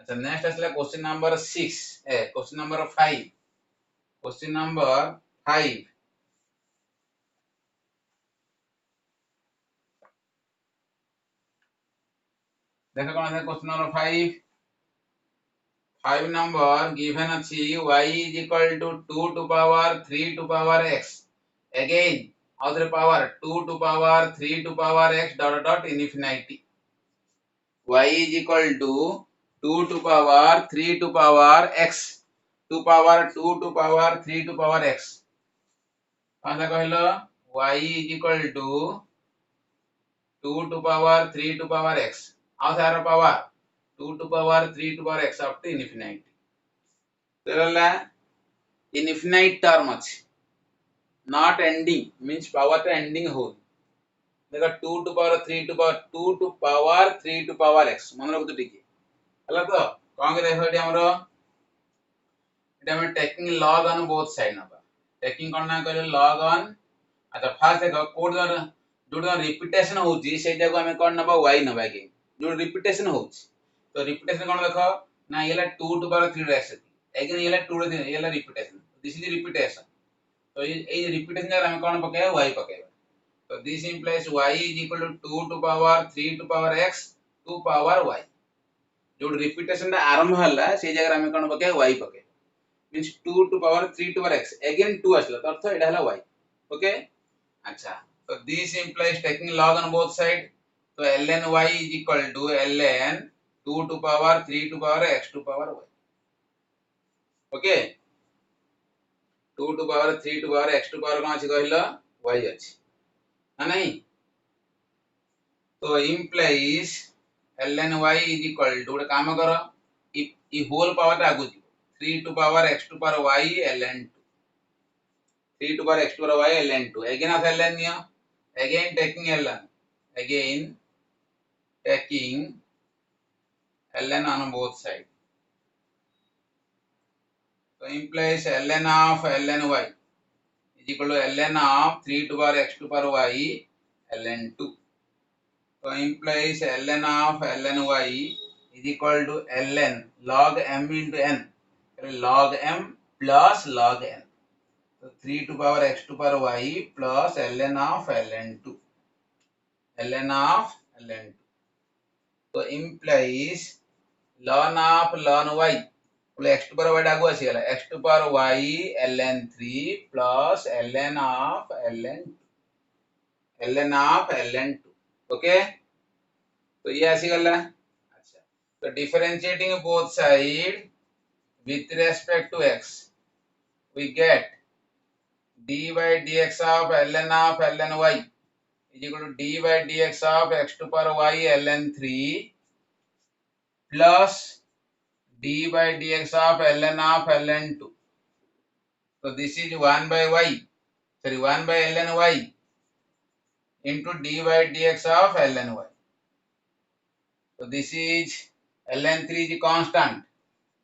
अच्छा नेक्स्ट आसला question number 6 question number 5 question number 5 देखो कौन है क्वेश्चन नंबर 5 5 number given अछि y is equal to 2 to power 3 to power x again other power 2 to power 3 to power x dot dot infinity y is equal to 2 to power 3 to power x to power 2 to power 3 to power x कौन कहलो y is equal to 2 to power 3 to power x और सारा power 2 to power 3 to power x up to infinity तेरला infinite term अछि not ending means power to ending हो देखो 2 to power 3 to power 2 to power 3 to power x मन रखु तो ठीक हला तो कोन के देखो एटी हमरो एटी हम taking log on both side नबा टेकिंग करना कहले log on अच्छा फास्ट देखो कोड जो रिपीटेशन होची से जगह हमें कोन नबा y नबा के जो रिपीटेशन होची तो रिपीटेशन कोन देखो ना येला 2 to power 3 x अगेन येला 2 to 3 येला रिपीटेशन दिस इज रिपीटेशन तो ये रिपीटेशन जगह हमें कोन पके y पके तो this implies y is equal to 2 to power 3 to power x to power y जो रिपीटेशन ता आरंभ हला से जगह हमें कोन पके y पके means 2 to power 3 to power x again 2 असला तो अर्थ एडा हला y ओके अच्छा तो this implies taking log on both side तो ln y is equal to ln 2 to power 3 to power x to power y okay 2 to power 3 to power x to power कोन अछि कहलो y अछि ना नहीं तो implies ln y is equal to ଗୋଟେ କାମ କର ଇ ହୋଲ ପାୱାର ଟା ଆଗୁ ଯିବ 3 to power x to power y ln 2 3 to power x to power y ln 2 again of ln neo again taking ln again taking ln on both sides. So implies ln of ln y is equal to ln of 3 to power x to power y ln 2. So implies ln of ln y is equal to ln log m into n. Log m plus log n. So 3 to power x to power y plus ln of ln 2. ln of ln 2. So implies ln of ln y. x to power y डागू आसीगला x to power y ln 3 plus ln of ln 2. Okay. तो ये आसीगला. अच्छा. So differentiating both sides with respect to x, we get dy dx of ln y is equal to dy dx of x to power y ln 3 plus d by dx of ln 2. So this is 1 by y, sorry 1 by ln y into d by dx of ln y. So this is ln 3 is constant.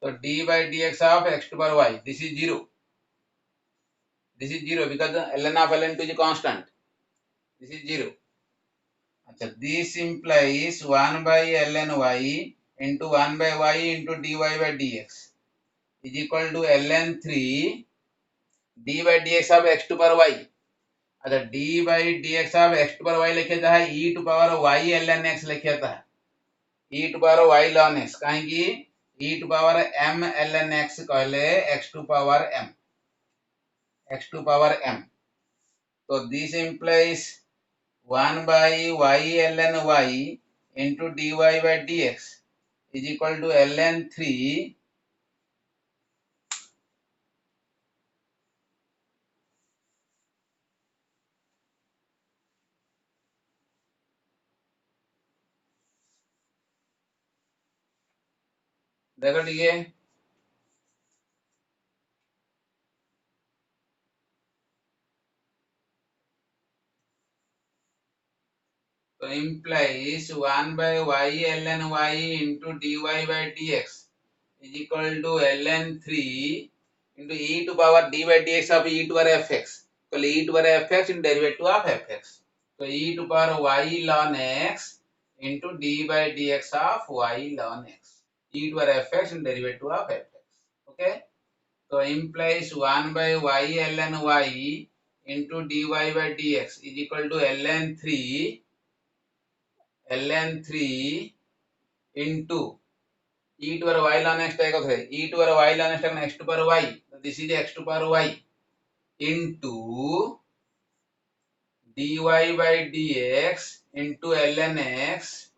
So d by dx of x to power y, this is 0. This is 0 because the ln of ln 2 is constant. This is 0. This implies 1 by ln y into 1 by y into dy by dx is equal to ln 3 d by dx of x to power y. अच्छा d by dx of x to power y लिखे था e to power y ln x लिखे था e to power y ln x कहीं e to power m ln x कहले x to power m. So this implies 1 by y ln y into dy by dx is equal to ln 3 देखो ठीक है. So implies 1 by y ln y into dy by dx is equal to ln 3 into e to power d by dx of e to power fx. So e to power fx in derivative of fx. So e to power y ln x into d by dx of y ln x. E to power fx in derivative of fx. Okay. So implies 1 by y ln y into dy by dx is equal to ln 3 into e to power y ln x type of e to power y ln x to power y. So this is x to power y into dy by dx into ln x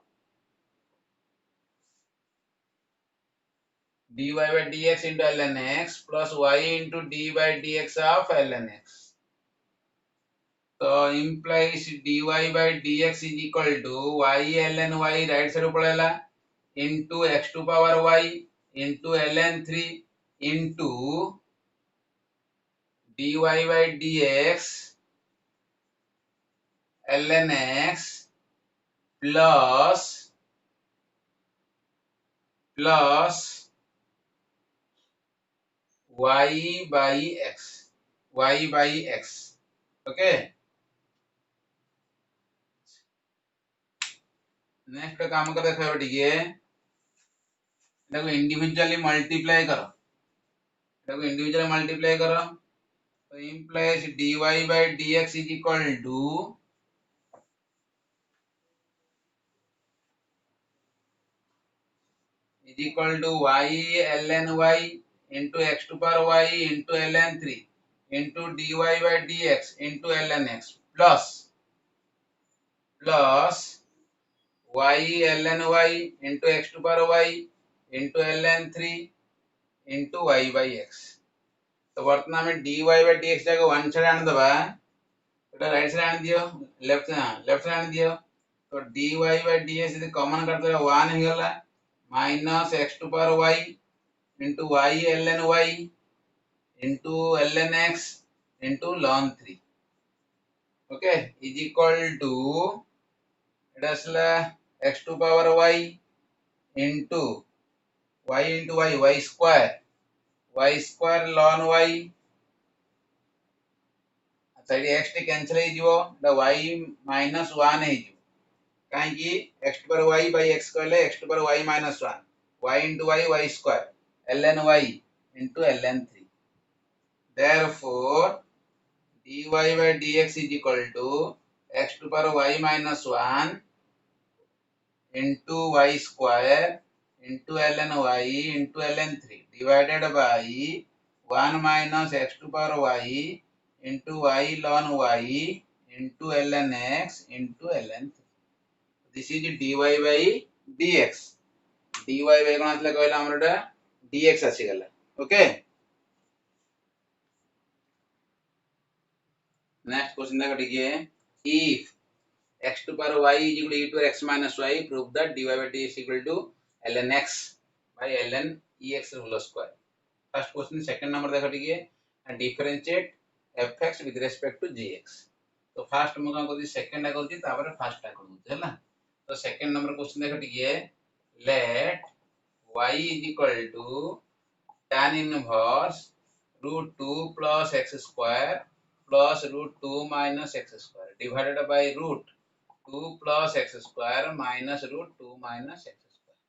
dy by dx into ln x plus y into d by dx of ln x. So implies dy by dx is equal to y ln y right side पड़ेला into x to power y into ln 3 into dy by dx ln x plus y by x. Okay. Next काम कर देखो टिके देखो individually multiply करो तो implies dy by dx is equal to y ln y into x to power y into ln 3 into dy by dx into ln x plus y ln y into x to power y into ln 3 into y by x. तो वर्तमान में dy by dx जगह one side आने दबा तो right side आने दियो left side आने दियो तो dy by dx यदि कॉमन करते हैं 1 ही गला minus x to power y into y ln y into ln x into ln 3. Okay, is equal to it is x to power y into y square ln y अच्छा ये x T cancel हो जीवो the y minus 1 है कहीं की x to power y by x कहले x to power y minus 1 y into y square ln y into ln 3 therefore dy by dx is equal to x to power y minus 1 into y square into ln y into ln 3 divided by 1 minus x to power y into y ln y into ln x into ln 3 this is dy by dx dy by कोन आतले कहला हमरटा dx आसी गला okay next question देखो ठीक है if x to power y is equal to e to x minus y prove that dy by dx is equal to ln x by ln ex whole square first question second number देखो ठीक है and differentiate fx with respect to gx तो first मु काम करती second टा करती तापर फर्स्ट टा करती हैला तो सेकंड नंबर क्वेश्चन देखो ठीक है let y is equal to tan inverse root 2 plus x square plus root 2 minus x square divided by root 2 plus x square minus root 2 minus x square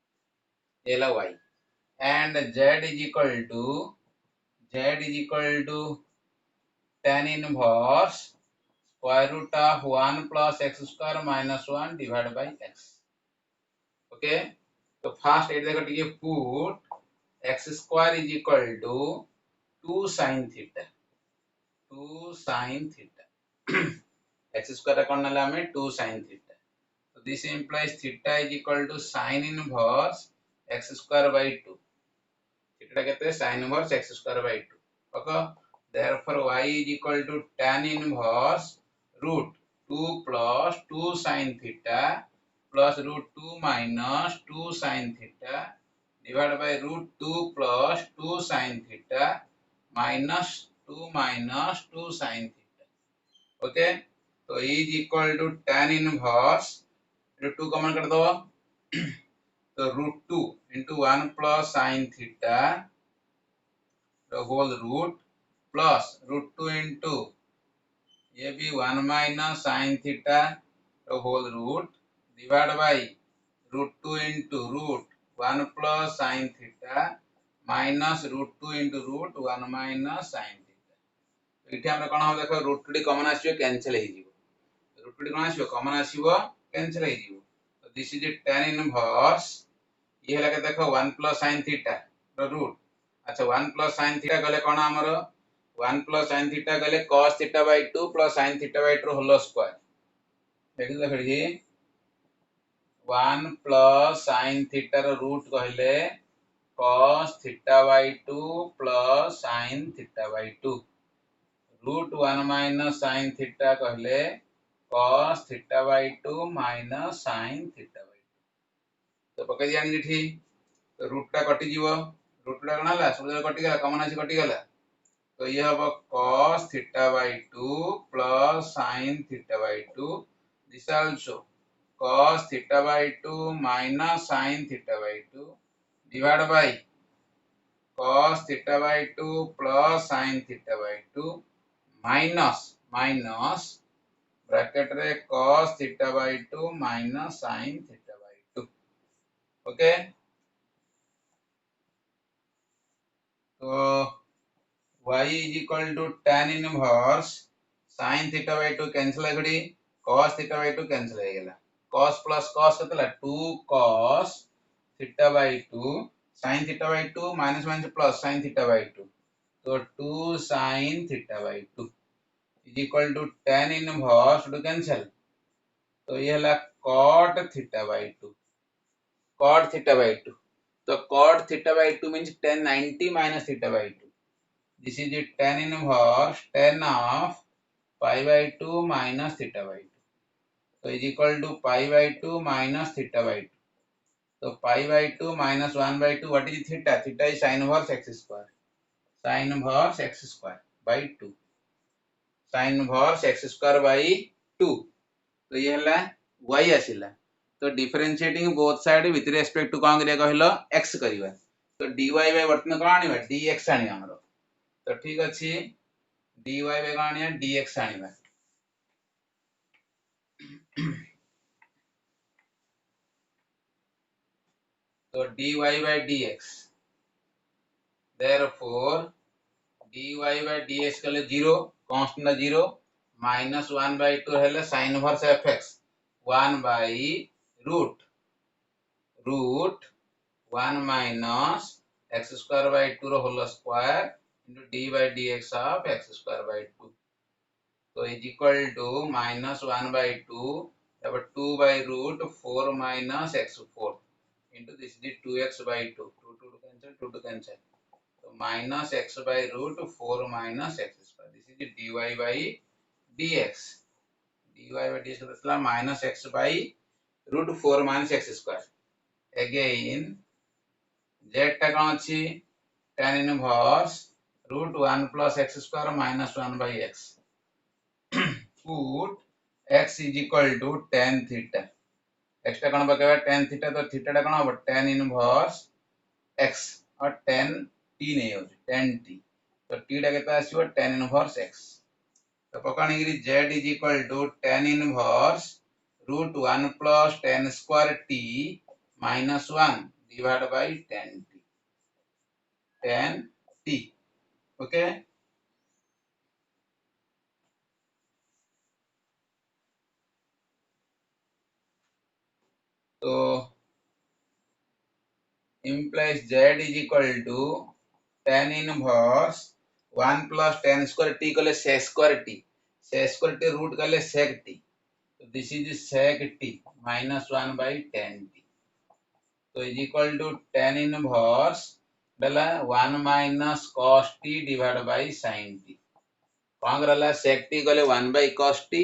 ये ला y and z is equal to tan inverse square root of 1 plus x square minus 1 divided by x okay तो first ये देखो ठीक है put x square is equal to 2 sin theta 2 sin theta x square कौन नला हमें 2 sin theta so this implies theta is equal to sin inverse x square by 2 theta कहते हैं sin inverse x square by 2 okay therefore y is equal to tan inverse root 2 plus 2 sin theta plus root 2 minus 2 sin theta divided by root 2 plus 2 sin theta minus 2 minus 2 sin theta okay तो is equal to tan inverse root 2 common कर दो तो root 2 into 1 plus sin theta the whole root plus root 2 into ये भी 1 minus sin theta the whole root divided by root 2 into root 1 plus sin theta minus root 2 into root 1 minus sin theta इथे हमरे कोन हो देखो root 2 common आसीबो cancel हे जीवो root 2 कोन आसीबो common आसीबो cancel हे जीवो तो this is tan inverse ये हला के देखो 1 plus sin theta रो रूट अच्छा 1 plus sin theta गले कोन हमरो 1 plus sin theta गले cos theta by 2 plus sin theta by 2 whole square देखि देखि जी 1 plus sin theta रो रूट कहले cos theta by 2 plus sin theta by 2 root 1 minus sin theta कहले cos theta by 2 minus sin theta by 2 तो पके जानि जेठी तो रूट टा कटि जीवो रूट टा कणाला सुबह कटि गला कॉमन आसी कटि गला तो ये हबो cos theta by 2 plus sin theta by 2 this also cos theta by 2 minus sin theta by 2 divided by cos theta by 2 plus sin theta by 2 minus bracket रे cos theta by 2 minus sin theta by 2 okay तो y is equal to tan inverse sin theta by 2 cancel है cos theta by 2 cancel हो गला cos plus cos केतला 2 cos theta by 2 sin theta by 2 minus minus plus sin theta by 2 तो 2 sin theta by 2 is equal to tan inverse to cancel तो ये हला cot theta by 2 cot theta by 2 तो cot theta by 2 means tan 90 minus theta by 2 this is the tan inverse tan of pi by 2 minus theta by 2 so is equal to pi by 2 minus theta by 2 so pi by 2 minus 1 by 2 what is theta theta is sin inverse x square sin inverse x square by 2 sin inverse x square by 2 तो ये हला y आसिला तो differentiating both side with respect to कौन करिया कहलो x करिवा तो dy bye वर्तमान कोन आनिबा dx आनिबा हमरो तो ठीक अछि dy बाय कोन आनिया dx आनिबा तो dy by dx therefore dy by dx कले 0 कांस्टेंट 0 -1/2 हेले sin inverse fx 1 by root 1 minus x square by 2 रो whole square into d by dx of x square by 2 so is equal to -1/2 तब 2 by root 4 minus x4 into this is 2x by 2 2 to cancel so minus x by root 4 minus x square this is dy by dx dy by dx मतलब minus x by root 4 minus x square again z टा कौन अछि tan inverse root 1 plus x square minus 1 by x put x is equal to tan theta x टा कौन बकेबा tan theta तो theta टा कौन हो tan inverse x और tan t नहीं हो tan t तो t टा केता आसीबो tan inverse x तो पकाणी गिरी z is equal to tan inverse root 1 plus tan square t minus 1 divided by tan t okay so implies z is equal to tan inverse 1 plus tan square t कले sec square t root कले sec t so this is sec t minus 1 by tan t so is equal to tan inverse dala 1 minus cos t divided by sin t कौन करला sec t कले 1 by cos t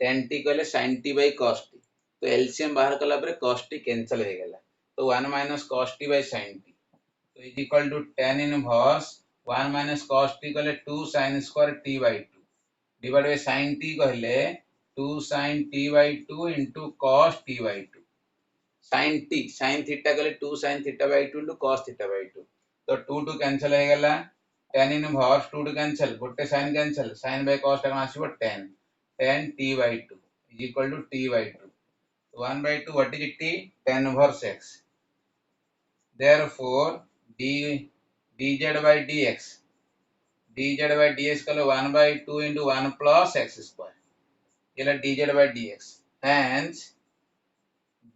tan t कले sin t by cos t तो LCM बाहर कला पर cos t cancel हो गेला तो 1 minus cos t by sin t so is equal to tan inverse 1 minus cos t कले 2 sin square t by 2 divided by sin t कहले 2 sin t by 2 into cos t by 2 sin theta कले 2 sin theta by 2 into cos theta by 2 तो 2 2 cancel हो गेला tan inverse 2 to cancel गोटे sin cancel sin by cos टा आसीबो tan t by 2 is equal to t by 2 so 1 by 2 what is t tan inverse x therefore dz by dx कले 1 by 2 into 1 plus x square ये dz by dx hence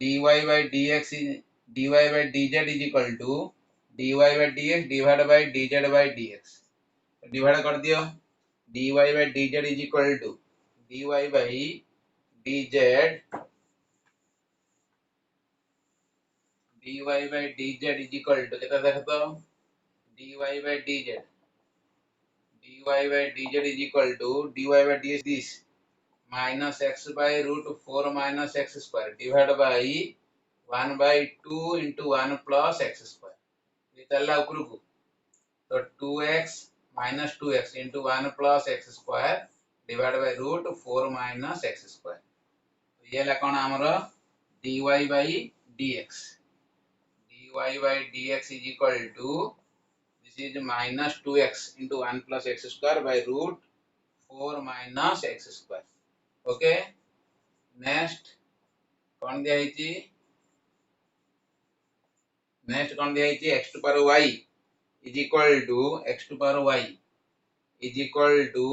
dy by dx is dy by dz is equal to dy by dx divided by dz by dx divide कर दियो dy by dz is equal to dy by dz is equal to कितना देखो तो dy by dz is equal to dy by dx this minus x by root 4 minus x square divided by 1 by 2 into 1 plus x square इतला ऊपर को तो 2x minus 2x into 1 plus x square divided by root 4 minus x square तो ये ला कौन हमरो dy by dx is equal to this is minus 2x into 1 plus x square by root 4 minus x square okay next कौन दिया है next कौन दिया है x to power y is equal to x to power y is equal to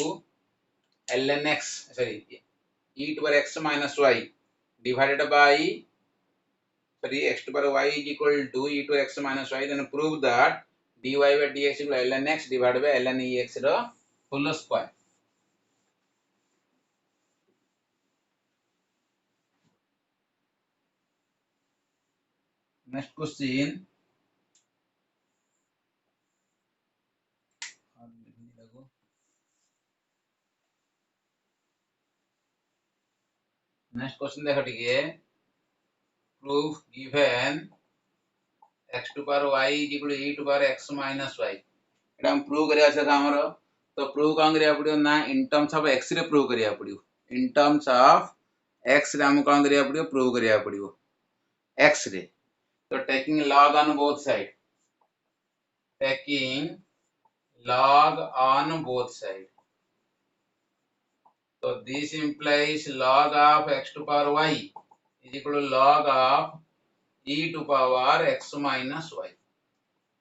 ln x sorry e to power x minus y divided by sorry x to power y is equal to e to x minus y then prove that dy by dx equal ln x divided by ln ex row whole square next question next question देखो टिके proof given x to power y is equal to e to power x minus y एटा हम prove करिया छै हमरो तो prove कौन करिया पड़ियो ना इन टर्म्स ऑफ x रे प्रूव करिया पड़ियो इन टर्म्स ऑफ x रे हम कौन करिया पड़ियो प्रूव करिया पड़ियो x रे. So taking log on both sides. Taking log on both sides. So this implies log of x to power y is equal to log of e to power x minus y.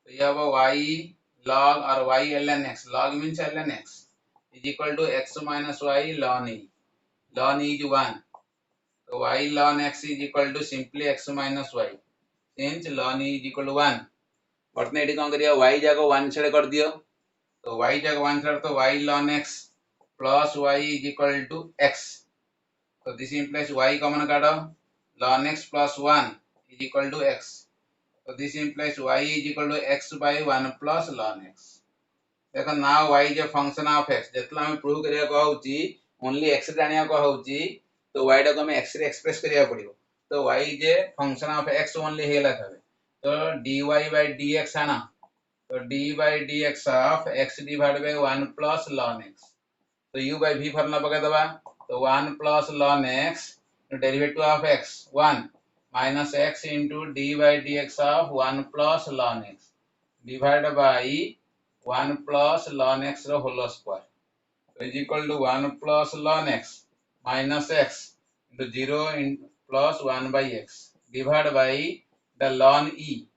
So you have a y log or y ln x. Log means ln x is equal to x minus y ln e. Ln e is 1. So y ln x is equal to simply x minus y. Since ln e is equal to 1. बर्तमान ये कौन करिए y जाको 1 side कर दियो. तो y जाको 1 side तो y ln x plus y is equal to x. So this implies y common काटो. Ln x plus 1 is equal to x. So this implies y is equal to x by 1 plus ln x. देखो now y is a function of x. जेतला हम prove करिया को होची only x जानिया को होची तो y डाको हमें x रे एक्सप्रेस करिया पड़ियो. तो y is a function of x only हेला थावे. तो dy by dx है ना. तो d by dx of x divided by 1 plus ln x. तो u by v फॉर्मूला पका दबा. तो 1 plus ln x derivative of x 1 minus x into d by dx of 1 plus ln x divided by 1 plus ln x whole square. So is equal to 1 plus ln x minus x into 0 plus 1 by x divided by the ln e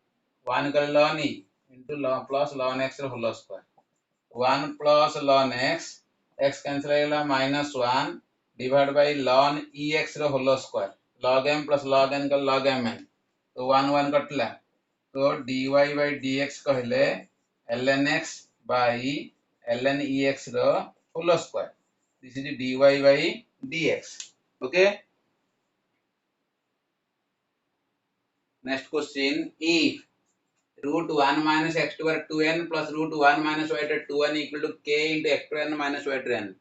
1 का ln e into plus ln x whole square. 1 plus ln x cancel आएगा minus 1 divided by ln ex whole square. log m plus log n का log mn. तो 1 1 कटला. तो dy by dx कहले ln x by ln ex whole square. This is dy by dx. Okay. Next question. If root 1 minus x to power 2n plus root 1 minus y to 2n equal to k into x to n minus y to n,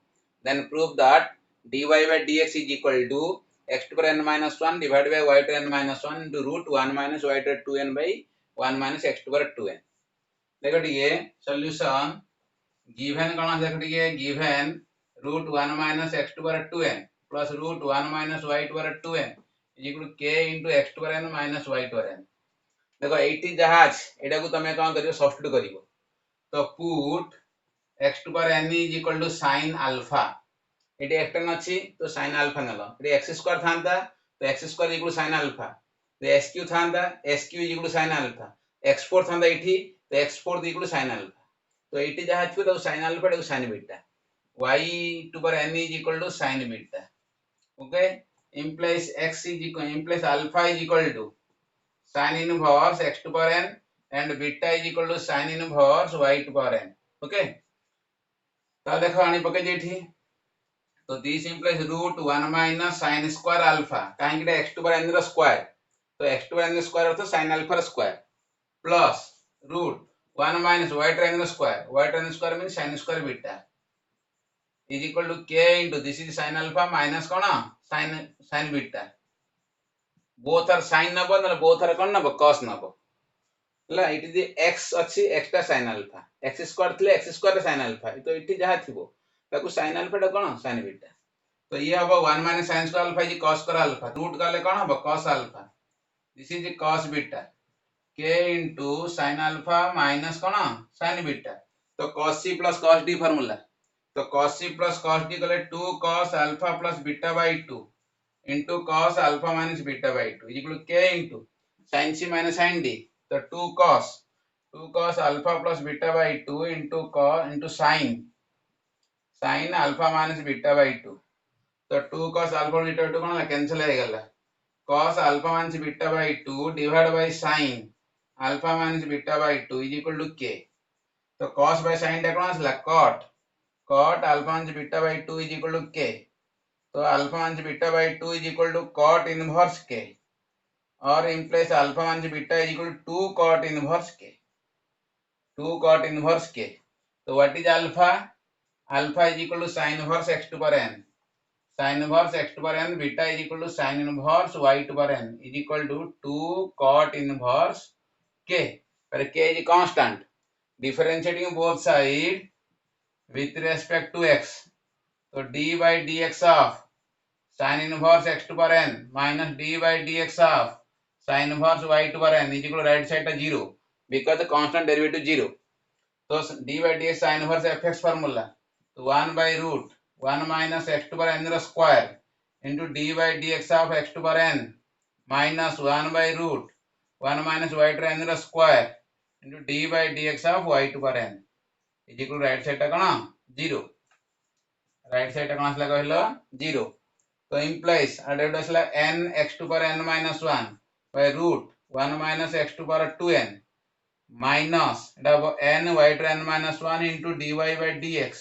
then prove that dy by dx is equal to x to power n minus 1 divided by y to n minus 1 into root 1 minus y to 2n by 1 minus x to power 2n. देखो ये solution given कौन देखो ये given root 1 minus x to power 2n plus root 1 minus y to power 2n is equal to k into x to power n minus y to power n. देखो 80 जहाज एटा को तमे कौन करियो सब्स्टिट्यूट करियो. तो put x to power n is equal to sin alpha. एटी एक्टन अछि तो sin alpha नलो. एटी x स्क्वायर थांता तो x square equal sin alpha. तो sq थांता sq is equal sin alpha. x4 थांता एठी तो x4 इक्वल sin alpha. तो 80 जहाज को तो sin alpha तो sin beta. y to power n is equal to sin beta. Okay, implies x is equal implies alpha is equal to sin inverse x to power n and beta is equal to sin inverse y to power n. Okay, तो देखो आनी पके जेठी. तो this implies root 1 minus sin square alpha काहे कि x to power n रो square. तो x to power n square अर्थ sin alpha रो स्क्वायर plus root 1 minus y to n रो स्क्वायर. y to n स्क्वायर means sin square beta is equal to k into this is sin alpha minus कोन sin beta. both are sin नबो न both are कोन नबो cos नबो. ला it is x अछि extra sin alpha. x square थले x स्क्वायर sin alpha. तो इठी जहा थिबो ताकू sin alpha टा कोन sin beta. तो ये हबो 1 minus sin square alpha is cos square alpha. Root काले कोन हबो cos alpha. This is cos beta. k into sin alpha minus कोन sin beta. तो cos c plus cos d formula. तो cos c plus cos d कले 2 cos alpha plus beta by 2 into cos alpha minus beta by 2 is equal to k into sin c minus sin d. तो 2 cos alpha plus beta by 2 into sin alpha minus beta by 2. तो 2 cos alpha beta by 2 cone cancel हो गला. cos alpha minus beta by 2 divided by sin alpha minus beta by 2 is equal to k. तो cos by sin टा कोन आसला cot alpha minus beta by 2 is equal to k. तो alpha minus beta by 2 is equal to cot inverse k or implies alpha minus beta is equal to 2 cot inverse k. 2 cot inverse k. So what is alpha? Alpha is equal to sin inverse x to power n. Sin inverse x to power n beta is equal to sin inverse y to power n is equal to 2 cot inverse k. Where k is constant. Differentiating both sides with respect to x. So d by dx of sin inverse x to power n minus d by dx of sin inverse y to power n is equal to right side to 0 because the constant derivative 0. So d by dx sin inverse fx formula. So 1 by root 1 minus x to power n square into d by dx of x to power n minus 1 by root 1 minus y to n square into d by dx of y to power n is equal to right side टा कौन 0 right side टा कौन आसला कहलो 0 तो implies आडे आसला n x to power n minus 1 by root 1 minus x to power 2n minus n y to n minus 1 into dy by dx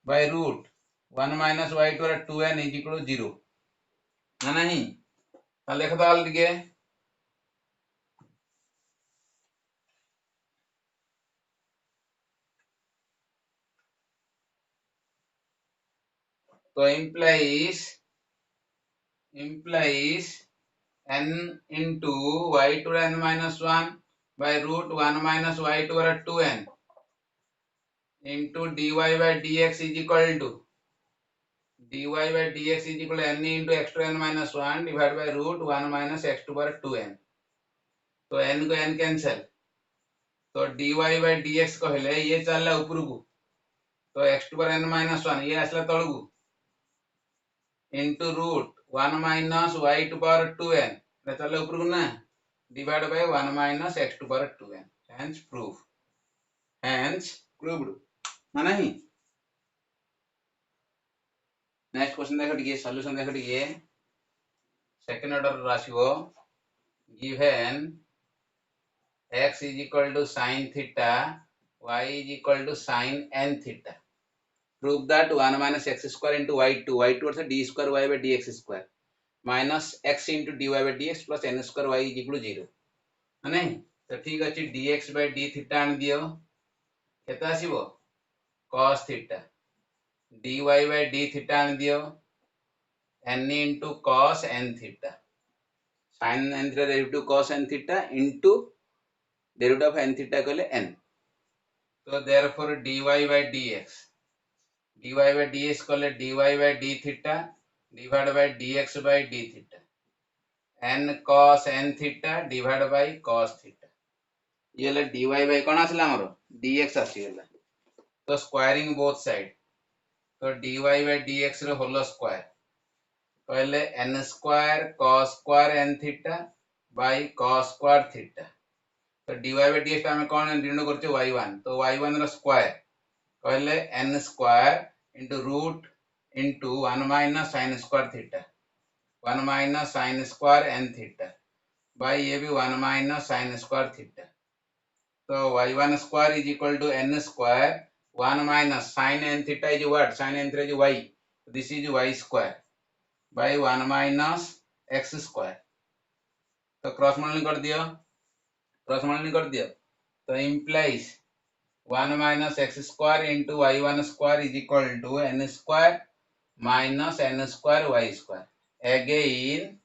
by root 1 minus y to power 2n is equal to 0 ना नहीं लिख दो अलगे तो implies n into y to n minus 1 by root 1 minus y to power 2n into dy by dx is equal to n into x to n minus 1 divided by root 1 minus x to power 2n तो n को n cancel तो dy by dx कहले ये चलला ऊपर को तो x to power n minus 1 ये आसला तळ को into root 1 minus y to power 2n ये चलला ऊपर को ना divided by 1 minus x to power 2n hence proved ना नहीं नेक्स्ट क्वेश्चन देखो टिके सॉल्यूशन देखो टिके सेकंड ऑर्डर राशिओ given x is equal to sin theta y is equal to sin n theta prove that 1 minus x square into y2 also d square y by dx square minus x into dy by dx plus n square y is equal to 0 नहीं तो ठीक अछि dx by d theta आन दियो केता आसीबो cos theta dy by d theta आन दियो n into cos n theta sin n theta derivative cos n theta into derivative of n theta कहले n तो therefore dy by dx कहले dy by d theta divided by dx by d theta n cos n theta divided by cos theta ये ले dy by कौन आसला हमरो dx आसी गेला तो स्क्वायरिंग बोथ साइड तो dy by dx रो होल स्क्वायर कहले n square cos square n theta by cos square theta तो dy by dx टा में कौन ऋण करछे y1 तो y1 रो स्क्वायर कहले n square into root into 1 minus sin square theta 1 minus sin square n theta by ये भी 1 minus sin square theta तो y1 square is equal to n square 1 minus sin n theta is what sin n theta is y this is y square by 1 minus x square तो cross multiply कर दियो तो implies 1 minus x square into y1 square is equal to n square minus n square y square again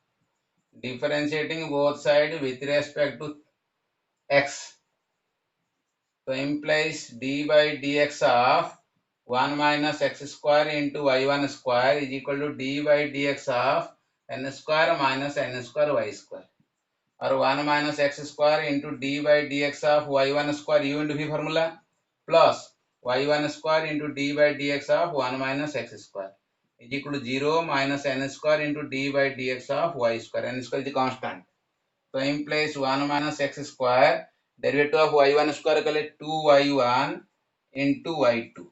differentiating both sides with respect to x so implies d by dx of 1 minus x square into y1 square is equal to d by dx of n square minus n square y square or 1 minus x square into d by dx of y1 square u into v formula plus y1 square into d by dx of 1 minus x square is equal to 0 minus n square into d by dx of y square n square is the constant so implies 1 minus x square derivative of y1 square कले 2y1 into y2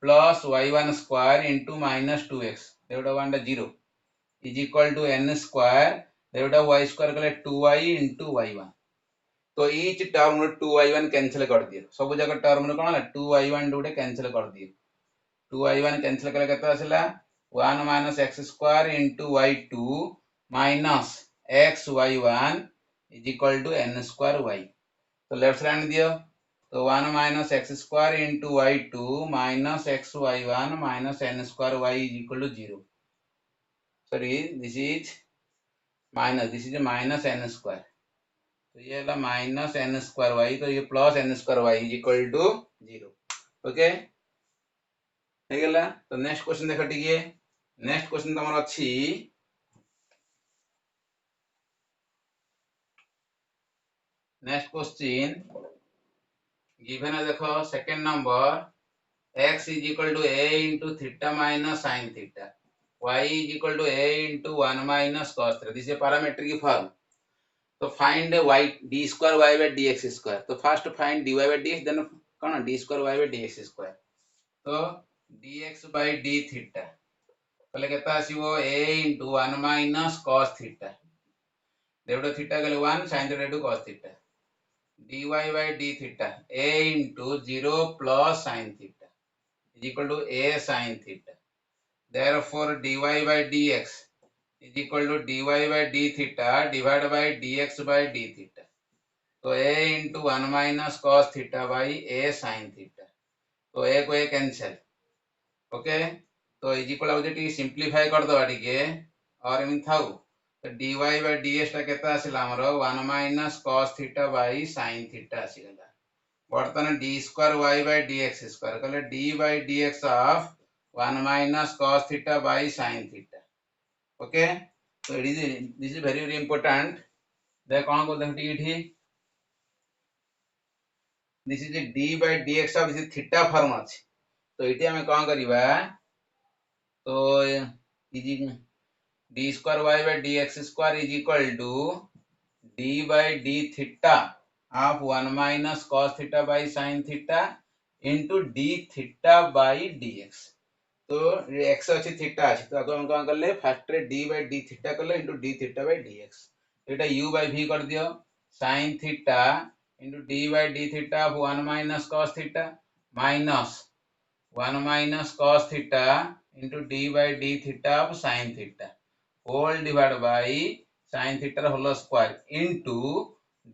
plus y1 square into minus 2x derivative of 0 is equal to n square derivative of y square कले 2y into y1 तो each term रो 2y1 cancel कर दियो सब जगह term रो कोन 2y1 डुटे cancel कर दियो 2y1 cancel कले केता आसला 1 minus x square into y2 minus xy1 is equal to n square y तो लेफ्ट साइड दियो तो 1 minus x square into y2 minus xy1 minus n square y is equal to 0 sorry this is minus n square तो ये है minus n square y तो ये plus n square y is equal to 0 okay हे गेला तो next question देखो टिके next question तमर अछि नेक्स्ट क्वेश्चन गिवन है, देखो second number x is equal to a into theta minus sin theta, y is equal to a into 1 minus cos theta. This is a parametric form. तो find y d square y by dx square. तो first find dy by dx, then कौन d square y by dx square. तो dx by d theta पहले केता आसीबो a into 1 minus cos theta. देवडो theta गले 1 sin theta into cos theta. dy by d theta a into 0 plus sin theta is equal to a sin theta. Therefore dy by dx is equal to dy by d theta divided by dx by d theta. तो a into 1 minus cos theta by a sin theta. तो a को a cancel. Okay, तो is equal आउ जे simplify कर दवा टिके और amine थाउ. तो dy by dx टा केता आसिला हमर 1 minus cos theta by sin theta आसिला. बर्तन d square y by dx square कहले d by dx of 1 minus cos theta by sin theta. Okay, तो this is very very important. दे कोन को देखि इठी this is d by dx of this theta form अछि. तो इठी हमें कोन करिबा, तो is d square y by dx square is equal to d by d theta of 1 minus cos theta by sin theta into d theta by dx. तो x अच्छी theta अच्छी, तो अगर हम कौन कर ले first ray d by d theta कर ले into d theta by dx. तो इटा u by v कर दियो sin theta into d by d theta of 1 minus cos theta minus 1 minus cos theta into d by d theta of sin theta whole divided by sin theta whole square into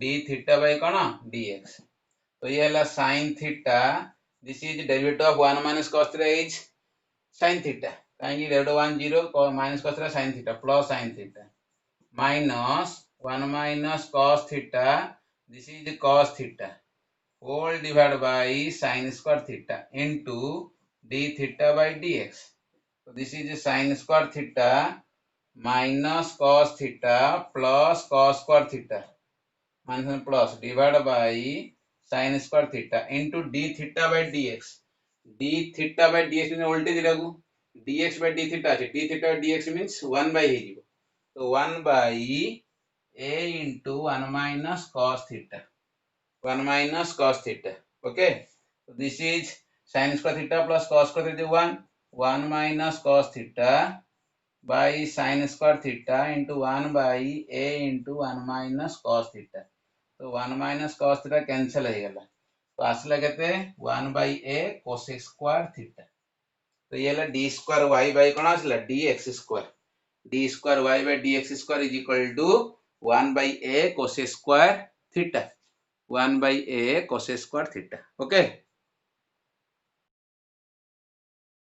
d theta by कौन dx. तो ये है sin theta. This is derivative of 1 minus cos theta is sin theta. कहीं derivative 1 0 minus cos theta sin theta plus sin theta minus 1 minus cos theta. This is cos theta whole divided by sin square theta into d theta by dx. So this is sin square theta minus cos theta plus cos square theta minus plus divided by sin square theta into d theta by dx. d theta by dx means voltage लागू dx by d theta আছে, d theta by dx means 1 by ହେଇଯିବ. तो 1 by a into 1 minus cos theta. 1 minus cos theta. Okay, so this is sin square theta plus cos square theta 1 minus cos theta by sin square theta into 1 by a into 1 minus cos theta. तो 1 minus cos theta cancel हो गला. तो आसला केते 1 by a cos square theta. तो ये ला d square y by कोन आसला dx square. d square y by dx square is equal to 1 by a cos square theta. 1 by a cos square theta. Okay.